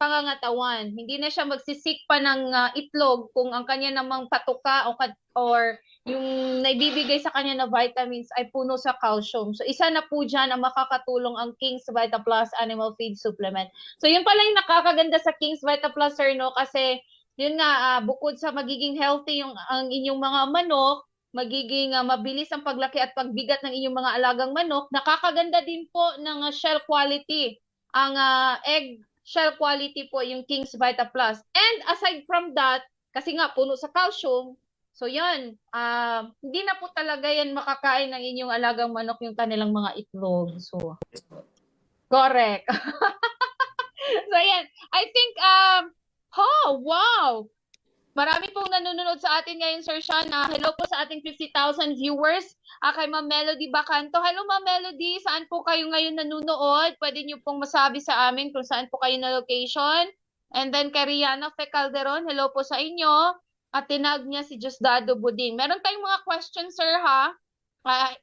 pangangatawan. Hindi na siya magsisik pa ng itlog kung ang kanya namang patuka or yung naibibigay sa kanya na vitamins ay puno sa calcium. So isa na po dyan ang makakatulong ang King's Vita Plus Animal Feed Supplement. So yun pala yung nakakaganda sa King's Vita Plus, sir, no? Kasi yun nga, bukod sa magiging healthy ang inyong mga manok, magiging mabilis ang paglaki at pagbigat ng inyong mga alagang manok, nakakaganda din po ng shell quality. Ang egg shell quality po yung King's Vita Plus. And aside from that, kasi nga puno sa calcium, so yan, hindi na po talaga yan makakain ng inyong alagang manok yung kanilang mga itlog. So, correct. So yan, I think, wow! Marami pong nanonood sa atin ngayon, Sir Shana. Hello po sa ating 50,000 viewers. Kay Ma'am Melody Bacanto. Hello, Ma'am Melody. Saan po kayo ngayon nanonood? Pwede niyo pong masabi sa amin kung saan po kayo na location. And then kay Rihanna Fe Calderon, hello po sa inyo. At tinag niya si Diosdado Buding. Meron tayong mga questions, sir, ha?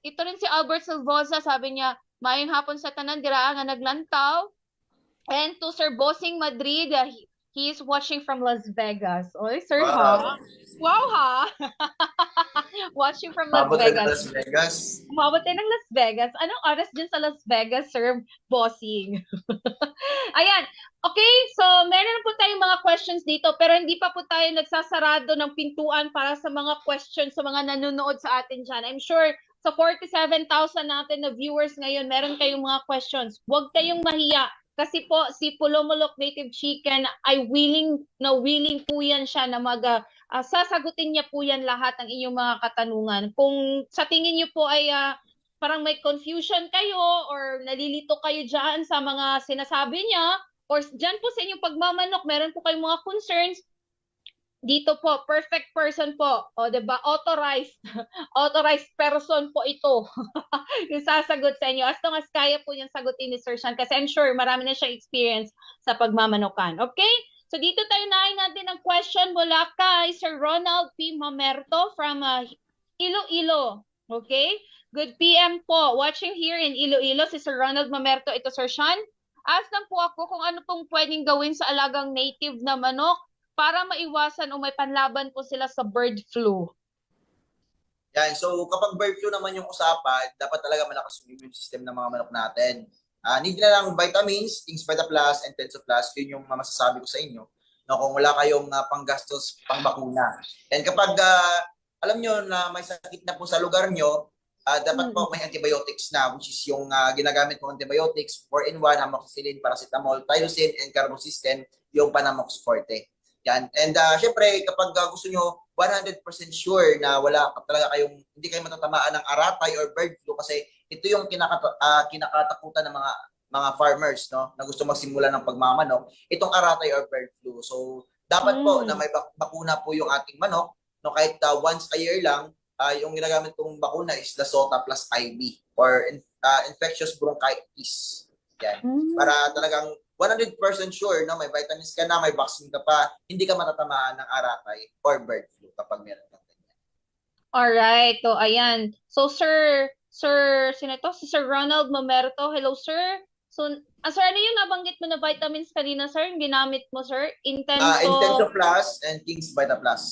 Ito rin si Albert Silvosa. Sabi niya, mayong hapon sa tanan, dira nga naglantaw. And to Sir Bossing Madrid, he is watching from Las Vegas. Oy, sir, ha? Wow, ha? Watching from Las Vegas. Umabot tayo ng Las Vegas. Anong oras dyan sa Las Vegas, Sir Bossing? Ayan. Okay, so meron po tayong mga questions dito pero hindi pa po tayo nagsasarado ng pintuan para sa mga questions sa mga nanonood sa atin dyan. I'm sure sa 47,000 natin na viewers ngayon, meron kayong mga questions. Huwag kayong mahiya kasi po si Pulomolok Native Chicken ay willing po yan siya na sasagutin niya po yan lahat ng inyong mga katanungan. Kung sa tingin niyo po ay parang may confusion kayo or nalilito kayo dyan sa mga sinasabi niya, or dyan po sa inyong pagmamanok, meron po kayong mga concerns, dito po, perfect person po. O, diba? Authorized. Authorized person po ito. Yung sasagot sa inyo. As long as kaya po yung sagutin ni Sir Sean. Kasi I'm sure marami na siyang experience sa pagmamanokan. Okay? So, dito tayo nahin natin ang question mula kay Sir Ronald P. Mamerto from Iloilo. Okay? Good PM po. Watching here in Iloilo, si Sir Ronald Mamerto. Ito, Sir Sean. Ask lang po ako kung ano pong pwedeng gawin sa alagang native na manok para maiwasan o may panlaban po sila sa bird flu. Yan. So, kapag bird flu naman yung usapan, dapat talaga malakas yung immune system ng mga manok natin. Need na lang vitamins, King's Vita Plus, and Tenso Plus. Yun yung masasabi ko sa inyo. No, kung wala kayong panggastos, pangbakuna. And kapag alam nyo na may sakit na po sa lugar nyo, dapat po may antibiotics na, which is yung ginagamit mong antibiotics, 4-in-1, amoxicillin, paracetamol, tyrosin, and carbocysteine, yung Panamox Forte. Yan. And syempre, kapag gusto nyo 100% sure na wala talaga hindi kayo matatamaan ng aratay or bird flu, kasi ito yung kinakatakutan ng mga farmers, no, na gusto magsimula ng pagmamanok, itong aratay or bird flu. So, dapat po na may bakuna po yung ating manok, no, kahit once a year lang. Yung ginagamit kong bakuna is Lasota plus IB or infectious bronchitis. Yan. Para talagang 100% sure na may vitamins ka na, may vaccine ka pa, hindi ka matatamaan ng aratay or bird flu kapag meron ka ganyan. Alright. So, ayan. So, sino to? Si Sir Ronald Mamerto. Hello, sir. So, sir, ano yung nabanggit mo na vitamins kanina, sir? Yung ginamit mo, sir? Intenso Plus and King's Vita Plus.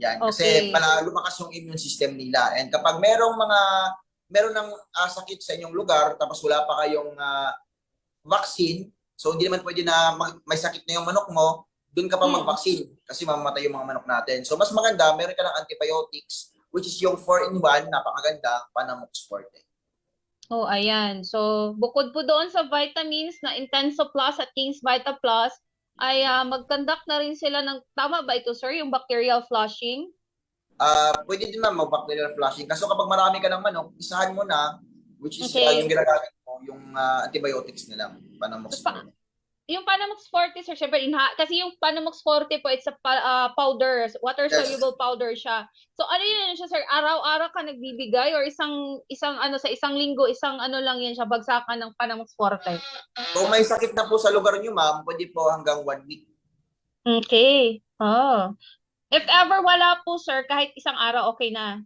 Yan. Kasi Okay. para lumakas yung immune system nila. And kapag meron ng sakit sa inyong lugar, tapos wala pa kayong vaccine, so hindi naman pwede na may sakit na yung manok mo, dun ka pa mag-vaccine kasi mamamatay yung mga manok natin. So mas maganda, meron ka ng antibiotics, which is yung 4-in-1, napakaganda, Panamox Forte. Oh, ayan. So, bukod po doon sa vitamins na Intenso Plus at King's Vita Plus, ay mag-conduct na rin sila ng, tama ba ito, sir, yung bacterial flushing? Pwede din naman mag-bacterial flushing. Kaso kapag marami ka ng manok, isahan mo na, which is Okay. yung ginagamit mo, yung antibiotics na lang, Panamox Forte. Yung Panamox Forte, sir, syempre, kasi yung Panamox Forte po, it's a powder, water-soluble powder siya. So, ano yun siya, sir? Araw-araw ka nagbibigay or sa isang linggo, isang lang yan siya, bagsakan ng Panamox Forte? Kung may sakit na po sa lugar nyo, ma'am, pwede po hanggang 1 week. Okay. Oh. If ever wala po, sir, kahit isang araw, okay na.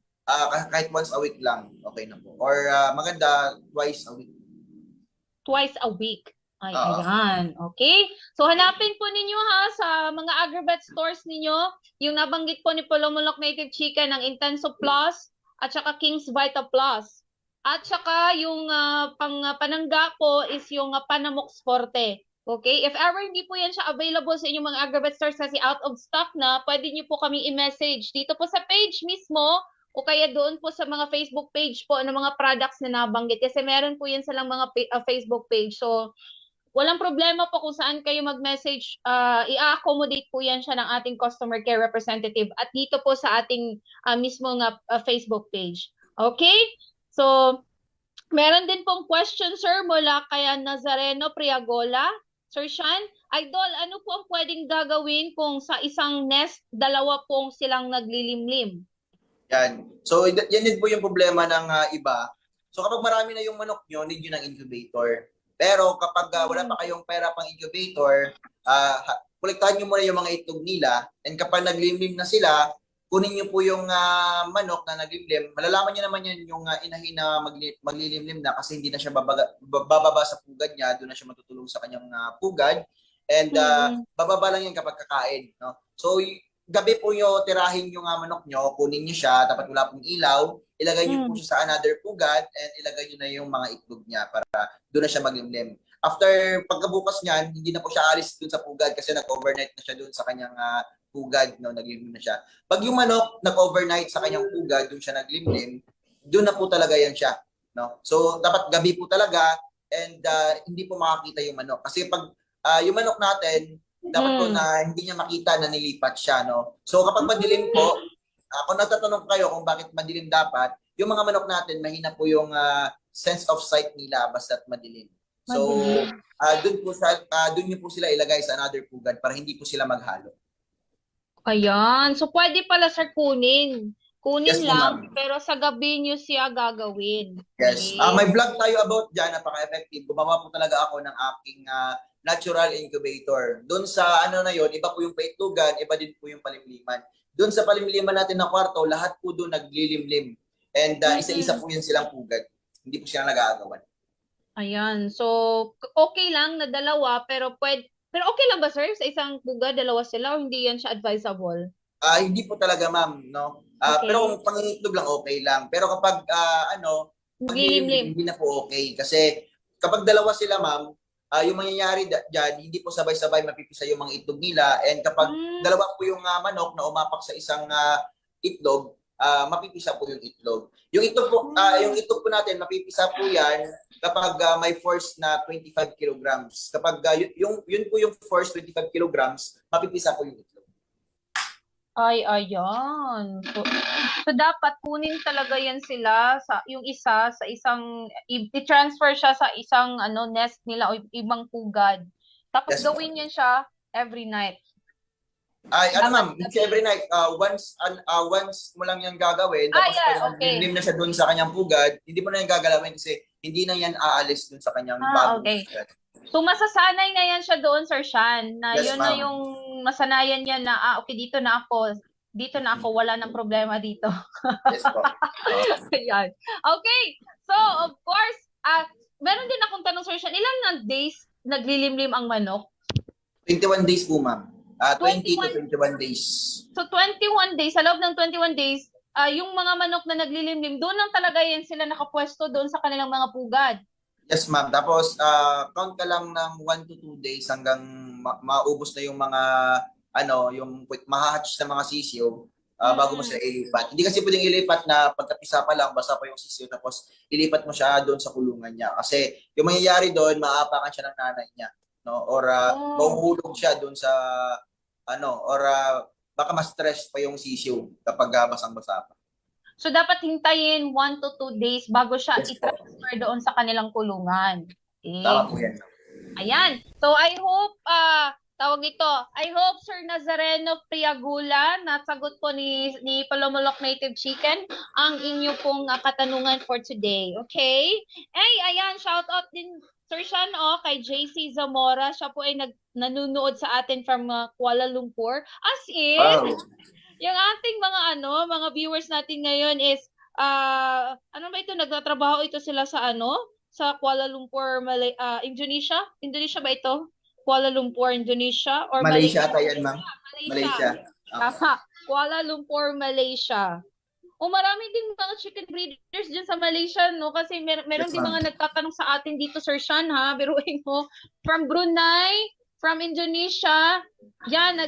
Kahit once a week lang, okay na po. Or maganda, twice a week. Twice a week. Ay, Oo. ayan. Okay? So, hanapin po ninyo ha sa mga Agribet stores ninyo, yung nabanggit po ni Pulomolok Native Chicken ng Intenso Plus at saka King's Vita Plus. At saka yung panangga po is yung Panamox Forte. Okay? If ever hindi po yan siya available sa inyong mga Agribet stores kasi out of stock na, pwede nyo po kami i-message dito po sa page mismo o kaya doon po sa mga Facebook page po ng mga products na nabanggit. Kasi meron po yan silang mga Facebook page. So, walang problema po kung saan kayo mag-message. I-accommodate po yan siya ng ating customer care representative at dito po sa ating mismo nga Facebook page. Okay? So, meron din pong question, sir, mula kay Nazareno Priagola. Sir Sean, Idol, ano po ang pwedeng gagawin kung sa isang nest, dalawa pong silang naglilimlim? Yan. So, yan din po yung problema ng iba. So, kapag marami na yung manok nyo, need nyo ng incubator. Pero kapag wala pa kayong pera pang incubator, kolektahan nyo muna yung mga itlog nila. And kapag naglimlim na sila, kunin nyo po yung manok na naglimlim. Malalaman nyo naman yan yung inahin na maglilimlim na kasi hindi na siya bababa sa pugad niya. Doon na siya matutulong sa kanyang pugad. And bababa lang yan kapag kakain. No? So, gabi po nyo, tirahin yung manok nyo, kunin nyo siya, dapat wala pong ilaw, ilagay nyo po siya sa another pugad, and ilagay nyo na yung mga itlog niya para doon na siya maglimlim. after pagkabukas niyan, hindi na po siya alis dun sa pugad kasi nag-overnight na siya dun sa kanyang pugad, no, naglimlim na siya. Pag yung manok nag-overnight sa kanyang pugad, dun siya naglimlim, dun na po talaga yan siya, no. So dapat gabi po talaga and hindi po makakita yung manok kasi pag yung manok natin dapat po na hindi niya makita na nilipat siya, no. So kapag madilim po, kung natatanong kayo kung bakit madilim dapat, yung mga manok natin mahina po yung sense of sight nila basta't madilim. So doon niyo po sila ilagay sa another pugad para hindi po sila maghalo. Ayan. So, pwede pala, sir, kunin. Kunin Yes po, lang, ma'am. pero sa gabi nyo siya gagawin. Yes. Okay. May vlog tayo about dyan, napaka-effective. Gumawa po talaga ako ng aking natural incubator. Doon sa ano na yon, iba po yung paitlugan, iba din po yung palimliman. Doon sa palimliman natin na kwarto, lahat po doon naglilimlim. And isa-isa po yun silang pugad. Hindi po sila nag-aagawan. Ayan. So, okay lang na dalawa, pero okay lang ba, sir? Sa isang puga, dalawa sila, o hindi yan siya advisable? Hindi po talaga, ma'am, no. Okay. Pero kung pangingitlog lang, okay lang. Pero kapag Naglilimlim. hindi na po okay. Kasi kapag dalawa sila, ma'am, yung mangyayari dyan, hindi po sabay-sabay mapipisa yung mga itlog nila. And kapag dalawa po yung manok na umapak sa isang itlog, mapipisa po yung itlog. Yung itlog po, yung itlog po natin, mapipisa po yan kapag may force na 25 kilograms. Kapag yun po yung force 25 kilograms, mapipisa po yung itlog. Ay, ayan. So, dapat kunin talaga yan sila sa yung isa sa isang i-transfer siya sa isang nest nila o ibang pugad. Tapos Yes, ma'am. gawin yan siya every night. Ma'am, it's every night, once mo lang yan gagawin, tapos okay. lim na siya dun sa kanyang pugad, hindi mo na yan gagalawin kasi hindi na yan aalis dun sa kanyang bagong Okay. pugad. So, masasanay na yan siya doon, Sir Sean, na Yes, yun na ma'am. yung masanayan niya na, okay, dito na ako, wala nang problema dito. Yes po. Ayan. Okay. So, of course, meron din akong tanong, Sir Sean, ilan na days naglilimlim ang manok? 21 days po, ma'am. 20 to 21 21 days. So, 21 days, sa loob ng 21 days, yung mga manok na naglilimlim, doon lang talaga yan sila nakapwesto doon sa kanilang mga pugad. Yes, ma'am. Tapos, count ka lang ng 1 to 2 days hanggang maubos na yung mga, yung mahahatch na mga sisiyo bago mo siya ilipat. Hindi kasi pwedeng ilipat na pagkapisa pa lang, basa pa yung sisiyo, tapos ilipat mo siya doon sa kulungan niya. Kasi yung mangyayari doon, maapakan siya ng nanay niya. No? Or mahuhulog siya doon sa, baka ma-stress pa yung sisiyo kapag basang-basa pa. So, dapat hintayin 1 to 2 days bago siya Yes, po. i-transfer doon sa kanilang kulungan. Okay. Tama po yan. Ayan. So, I hope, I hope, Sir Nazareno Priagula, nasagot po ni Palomolok Native Chicken ang inyo pong katanungan for today. Okay? Ay, ayan, shout out din, Sir Sean, kay JC Zamora. Siya po ay nanonood sa atin from Kuala Lumpur. As in, Wow. yung ating mga viewers natin ngayon is, ano ba ito, nagtatrabaho ito sila sa sa Kuala Lumpur, Indonesia? Indonesia ba ito? Kuala Lumpur, Indonesia? Or Malaysia ata yan, ma'am. Malaysia. Malaysia. Kuala Lumpur, Malaysia. Marami din mga chicken breeders dyan sa Malaysia, no? Kasi meron Yes, din ma'am. mga nagtatanong sa atin dito, Sir Sean, ha? Biruin mo. From Brunei, from Indonesia, yan,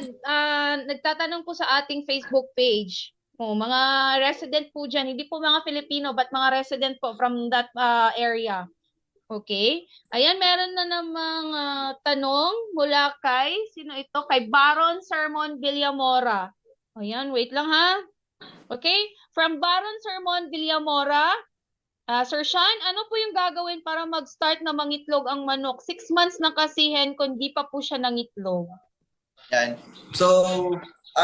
nagtatanong po sa ating Facebook page. Mga resident po dyan, hindi po mga Filipino, but mga resident po from that area. Okay? Ayan, meron na namang tanong mula kay, sino ito? Kay Baron Sermon Villamora. Ayan, wait lang ha. Okay? From Baron Sermon Villamora, Sir Sean, ano po yung gagawin para mag-start na mangitlog ang manok? 6 months na kasi hen, kung di pa po siya nangitlog. Yan. So,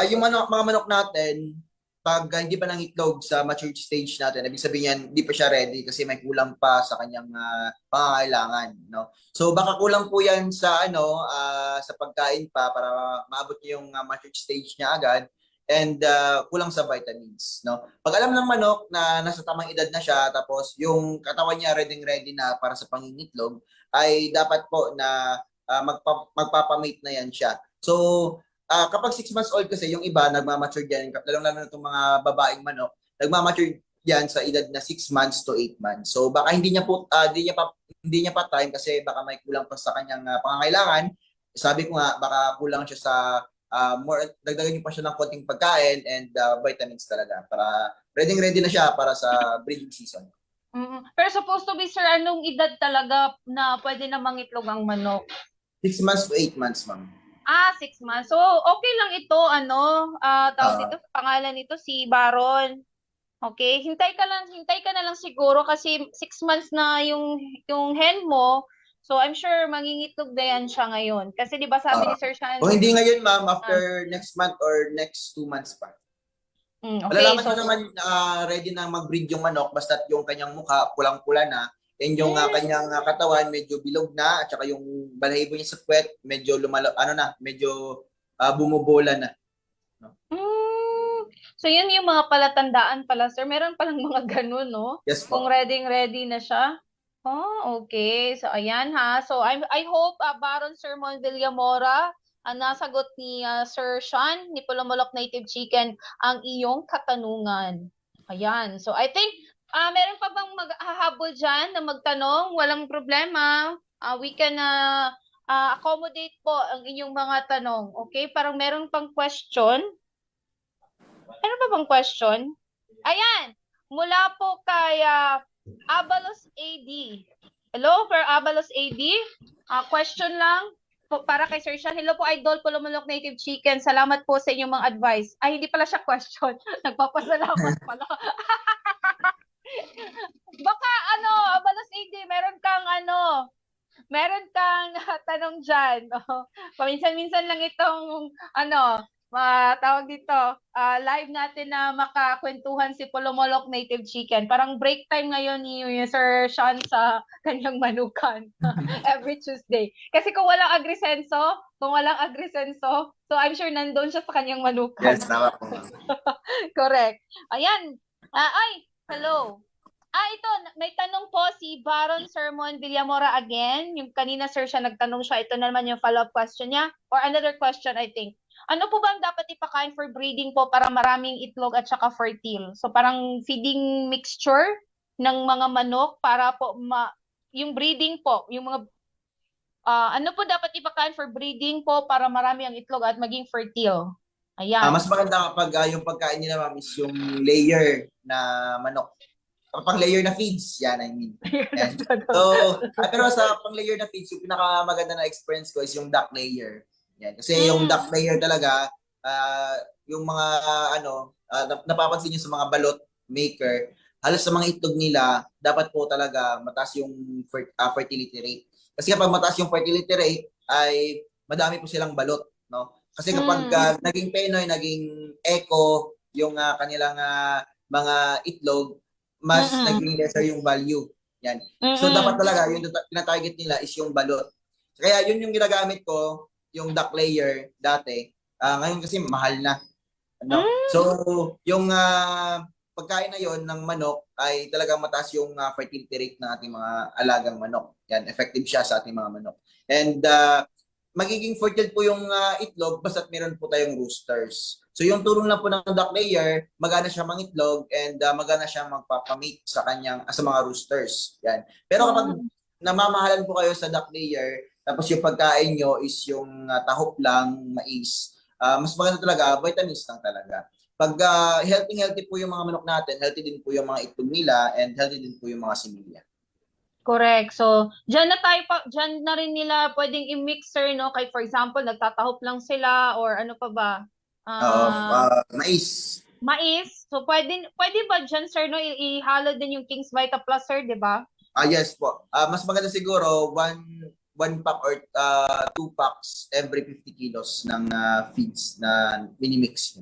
yung mga manok natin, pag hindi pa nangitlog sa mature stage natin, ibig sabihin yan, hindi pa siya ready kasi may kulang pa sa kanyang pangangailangan, no? So baka kulang po yan sa sa pagkain pa para maabot niya yung mature stage niya agad and kulang sa vitamins, no? Pag alam ng manok na nasa tamang edad na siya tapos yung katawan niya ready na para sa pangingitlog, ay dapat po na magpapamate na yan siya. So kapag 6 months old kasi, yung iba, nagmamature yan, lalong-lalo na itong mga babaeng manok, nagmamature yan sa edad na 6 months to 8 months. So, baka hindi niya hindi niya pa time kasi baka may kulang pa sa kanyang pangangailangan. Sabi ko nga, baka kulang siya sa dagdagan niyo pa siya ng konting pagkain and vitamins talaga para ready na siya para sa breeding season. Pero supposed to be, sir, anong edad talaga na pwede na mangitlog ang manok? 6 months to 8 months, ma'am. 6 months. So, okay lang ito, tawag dito, pangalan nito si Baron. Okay, hintay ka na lang siguro kasi 6 months na yung hen mo. So, I'm sure mangingitlog na yan siya ngayon. Kasi di ba sabi ni Sir Sean? O hindi ngayon, ma'am, after next month or next 2 months pa. Okay, Malalaman so mo naman ready na mag-breed yung manok basta't yung kanyang mukha pulang-pula na and yung kanyang katawan medyo bilog na at saka yung balahibo niya sa puwet medyo medyo bumubola na. So, yun yung mga palatandaan pala, sir. Meron palang mga ganun, no? Yes po. Kung ready na siya. Oh, okay. So, ayan ha. So, I hope, Baron Sermon Villamora, nasagot ni Sir Sean, ni Pulumulok Native Chicken, ang iyong katanungan. Ayan. So, I think, meron pa bang maghahabol dyan na magtanong? Walang problema. We can accommodate po ang inyong mga tanong. Okay? Parang meron pang question. Ano ba bang question? Ayan, mula po kay Abalos AD. Hello, for Abalos AD. Question lang para kay Sir Sean. Hello po, Idol Pulumulok Native Chicken. Salamat po sa inyong mga advice. Ay, hindi pala siya question. Nagpapasalamat pala. Baka Abalos AD, meron kang tanong dyan. Paminsan-minsan lang itong tawag dito, live natin na makakwentuhan si Pulumulok Native Chicken. Parang break time ngayon ni Sir Sean sa kanyang manukan every Tuesday. Kasi kung walang agrisenso, so I'm sure nandun siya sa kanyang manukan. Yes, tama po. Correct. Ayan. Hello. Ito, may tanong po si Baron Sermon Villamora again. Yung kanina, sir, siya nagtanong siya. Ito naman yung follow-up question niya. Or another question, I think. Ano po ba ang dapat ipakain for breeding po para maraming itlog at saka fertile? So parang feeding mixture ng mga manok para po yung breeding po, yung mga ano po dapat ipakain for breeding po para marami ang itlog at maging fertile? Ayan. Mas maganda kapag yung pagkain nila, ma'am, is yung layer na manok. Pang layer na feeds, yan I mean. Yan. So, pero sa pang layer na feeds, yung pinakamaganda na experience ko is yung duck layer. Yan. Kasi yung duck layer talaga, yung mga napapansin niyo sa mga balot maker, halos sa mga itlog nila, dapat po talaga mataas yung fertility rate. Kasi kapag mataas yung fertility rate, ay madami po silang balot, no? Kasi kapag naging penoy, naging eco, yung kanilang mga itlog, mas naging lesser yung value. Yan. So dapat talaga, yung tina-target nila is yung balot. Kaya yun yung ginagamit ko, yung duck layer dati. Ngayon kasi mahal na. Ano? So, yung pagkain na yon ng manok ay talagang mataas yung fertility rate ng ating mga alagang manok. Yan, effective siya sa ating mga manok. And magiging fertile po yung itlog basta't meron po tayong roosters. So yung turong lang po ng duck layer, magana siya mangitlog and magana siya magpapamate sa mga roosters. Yan. Pero kapag namamahalan po kayo sa duck layer, tapos yung pagkain nyo is yung tahop lang, mais, mas maganda talaga, vitamins lang talaga. Pag healthy po yung mga manok natin, healthy din po yung mga itlog nila, and healthy din po yung mga similya. Correct. So, dyan na rin nila pwedeng i-mixer, no? Kay for example, nagtatahop lang sila or ano pa ba? Mais. Mais. So, pwede ba dyan, sir, no? Ihalo din yung King's Vita Plus, sir, di ba? Yes po. Mas maganda siguro, one pack or 2 packs every 50 kilos ng feeds na minimix.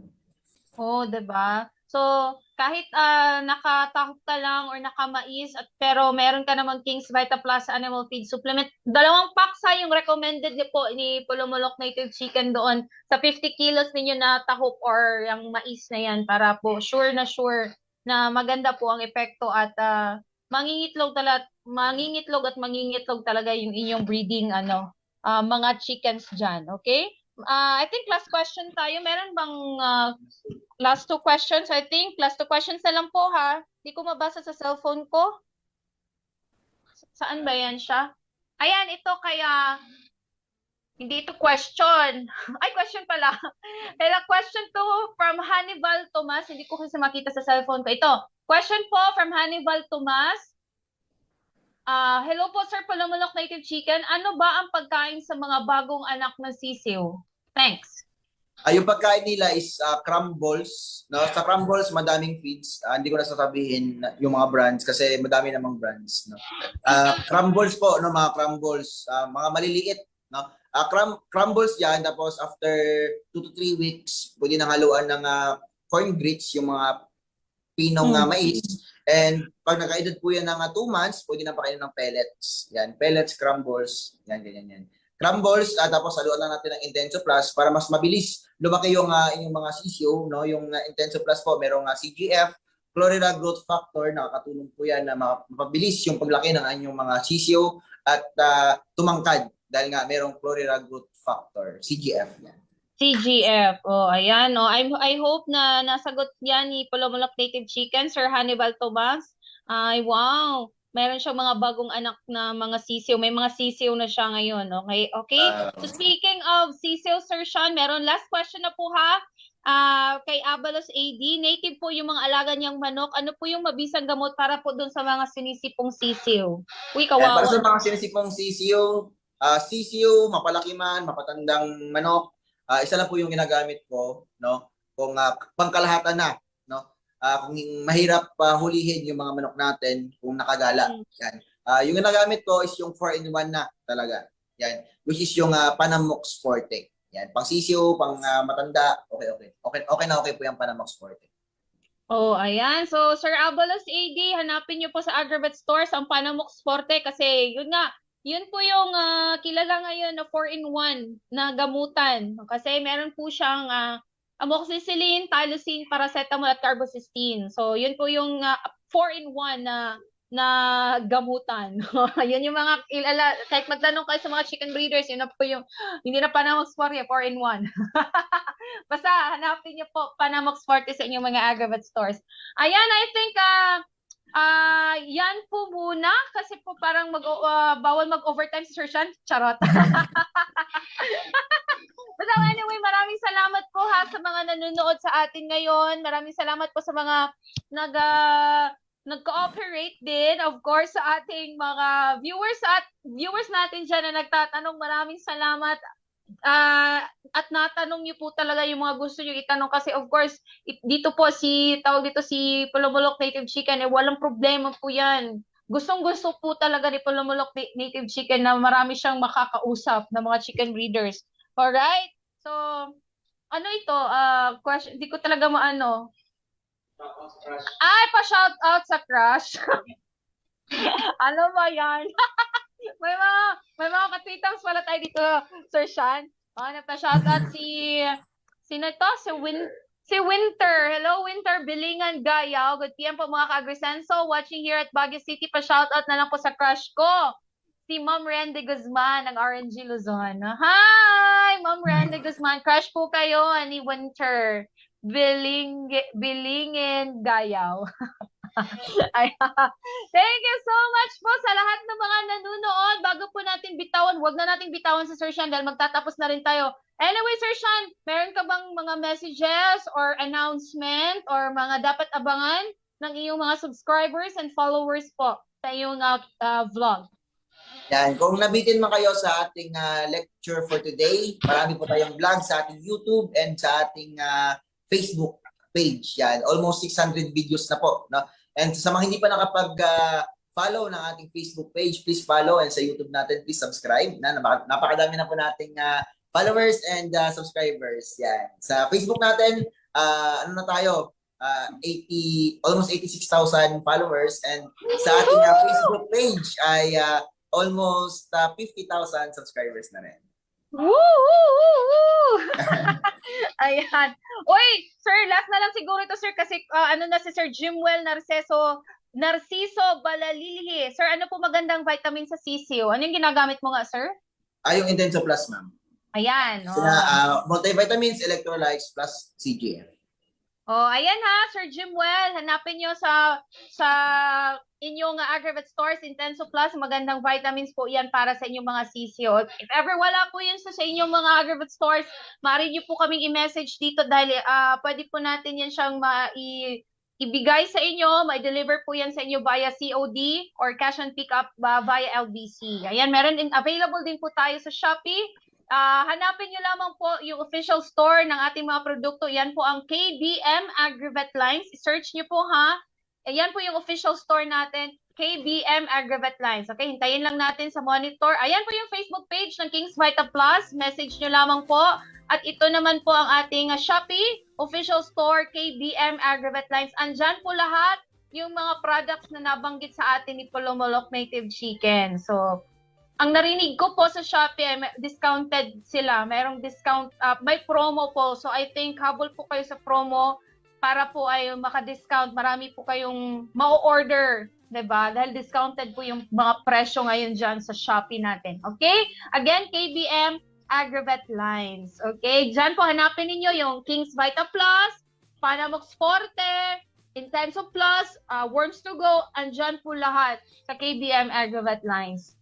Oh, 'di ba? So, kahit nakatahok ka lang or nakamais pero meron ka namang King's Vita Plus Animal Feed Supplement, 2 packs yung recommended niyo po ni Pulumulok Native Chicken doon sa 50 kilos ninyo na tahok or yung mais na yan para po sure na maganda po ang epekto at mangingitlog talaga yung inyong breeding mga chickens dyan, okay? I think last question tayo. Meron bang last 2 questions? I think last 2 questions na lang po ha. Hindi ko mabasa sa cellphone ko. Saan ba yan siya? Ayan, ito kaya, hindi ito question. Ay, question pala. Kaya question to from Hannibal Tomas. Hindi ko kasi makita sa cellphone ko. Ito, question po from Hannibal Tomas. Hello po, Sir Palumulok Native Chicken. Ano ba ang pagkain sa mga bagong anak ng sisiw? Thanks. Yung pagkain nila is crumbles. No? Sa crumbles, madaming feeds. Hindi ko na sasabihin yung mga brands kasi madami namang brands. No? Crumbles po, no? Mga crumbles. Mga maliliit. No? Crumbles yan. Tapos after 2 to 3 weeks, pwede nang haluan ng corn grits, yung mga pinong mais. And pag nakaedad po yan ng 2 months, pwede na pakainin ng pellets. Yan, pellets, crumbles. Yan, ganyan yan. Crumbles, tapos haluan lang natin ng Intenso Plus para mas mabilis lumaki yung inyong mga sisiyo, no? Yung Intenso Plus po, merong CGF, Florida Growth Factor, nakakatulong po yan na mapabilis yung paglaki ng inyong mga sisiyo at tumangkad dahil nga merong Florida Growth Factor, CGF yan. CGF. Oh, ayan. Oh, I hope na nasagot yan ni Palumulok Native Chicken, Sir Hannibal Tomas. Ay, wow. Meron siyang mga bagong anak na mga sisiw. May mga sisiw na siya ngayon. Okay? Okay? So speaking of sisiw, Sir Sean, meron last question na po ha. Kay Abalos AD, native po yung mga alaga niyang manok. Ano po yung mabisang gamot para po dun sa mga sinisipong sisiw? Uy, kawawa. Para sa mga sinisipong sisiyo, mapalaki man, mapatandang manok, isa lang po yung ginagamit ko, no? Kung pangkalahatan na, no? Kung mahirap hulihin yung mga manok natin kung nakagala. Yan. Yung ginagamit ko is yung 4-in-1 na talaga. Yan. Which is yung Panamox Forte. Yan. Pang sisiyo, pang matanda, okay po yung Panamox Forte. Oh, ayan. So, Sir Abalos AD, hanapin niyo po sa Agravet Stores ang Panamox Forte kasi yun nga, yun po yung kilala ngayon na 4-in-1 na gamutan. Kasi meron po siyang amoxicillin, tylosin, paracetamol at carbocysteine. So, yun po yung 4-in-1 na gamutan. Yun yung mga kilala. Kahit magtanong kayo sa mga chicken breeders, yun na po yung, hindi na Panamox Forte, 4-in-1. Basta, hanapin niyo po Panamox Forte sa inyong mga Agravet stores. Ayan, I think, yan po muna kasi po parang bawal mag-overtime si Sir Sean. Charot. But anyway, maraming salamat po ha sa mga nanonood sa atin ngayon. Maraming salamat po sa mga nag-cooperate din, of course, sa ating mga viewers natin dyan na nagtatanong. Maraming salamat. At natanong niyo po talaga yung mga gusto niyo itanong kasi of course dito po si Palumulok Native Chicken walang problema po yan. Gustong-gusto po talaga ni Palumulok Native Chicken na marami siyang makakausap na mga chicken breeders. Alright? So, ano ito? Question, di ko talaga maano. Ay, pa-shout out sa crush. Ano ba yan? may mga katwitams pala tayo dito, Sir Sean. Nagpa-shout out sino to? Si Winter. Hello, Winter Bilingan Gayaw. Good PM po mga ka-Agrisenso. Watching here at Baguio City. Pa-shout out na lang po sa crush ko. Si Ma'am Randy Guzman ng RNG Luzon. Hi, Ma'am Randy Guzman. Crush po kayo ni Winter Bilingin Gayaw. Thank you so much po sa lahat ng mga nanonood. Bago po natin bitawan, wag na natin bitawan si Sir Sean dahil magtatapos na rin tayo. Anyway, Sir Sean, meron ka bang mga messages or announcement or mga dapat abangan ng iyong mga subscribers and followers po sa iyong vlog? Yan, kung nabitin man kayo sa ating lecture for today, marami po tayong vlog sa ating YouTube and sa ating Facebook page. Yan, almost 600 videos na po. No? And sa mga hindi pa nakapag-follow ng ating Facebook page, please follow. And sa YouTube natin, please subscribe. Napakadami na po nating followers and subscribers. Yan. Sa Facebook natin, ano na tayo? Almost 86,000 followers. And sa ating Facebook page ay almost 50,000 subscribers na rin. Woo! Woo! Woo! Woo! Ayan. Uy, sir, last na lang siguro ito, sir, kasi ano na si Sir Jimwell Narciso Balalili. Sir, ano po magandang vitamin sa sisiw? Ano yung ginagamit mo nga, sir? Yung Intenso Plus, ma'am. Ayan. Multivitamins, electrolytes, plus CGF. Oh, ayan ha, Sir Jimwell, hanapin nyo sa inyong Agravet stores, Intenso Plus, magandang vitamins po yan para sa inyong mga CCO. If ever wala po yun sa inyong mga Agravet stores, maaari nyo po kaming i-message dito dahil pwede po natin yan siyang ibigay sa inyo, may deliver po yan sa inyo via COD or cash and pick up via LBC. Ayan, meron din, available din po tayo sa Shopee. Hanapin nyo lamang po yung official store ng ating mga produkto. Yan po ang KBM Agravet Lines. I-search nyo po ha. Ayan po yung official store natin, KBM Agravet Lines. Okay, hintayin lang natin sa monitor. Ayan po yung Facebook page ng King's Vita Plus. Message nyo lamang po. At ito naman po ang ating Shopee official store, KBM Agravet Lines. Andyan po lahat yung mga products na nabanggit sa atin ni Polomolok Native Chicken. So, ang narinig ko po sa Shopee, discounted sila. Mayroong discount, may promo po. So I think habol po kayo sa promo para po ay maka-discount. Marami po kayong ma-order, 'di ba? Dahil discounted po yung mga presyo ngayon dyan sa Shopee natin. Okay? Again, KBM Agravet Lines. Okay? Dyan po hanapin ninyo yung King's Vita Plus, Panamox Forte, Intenso Plus, Worms to Go, andyan po lahat sa KBM Agravet Lines.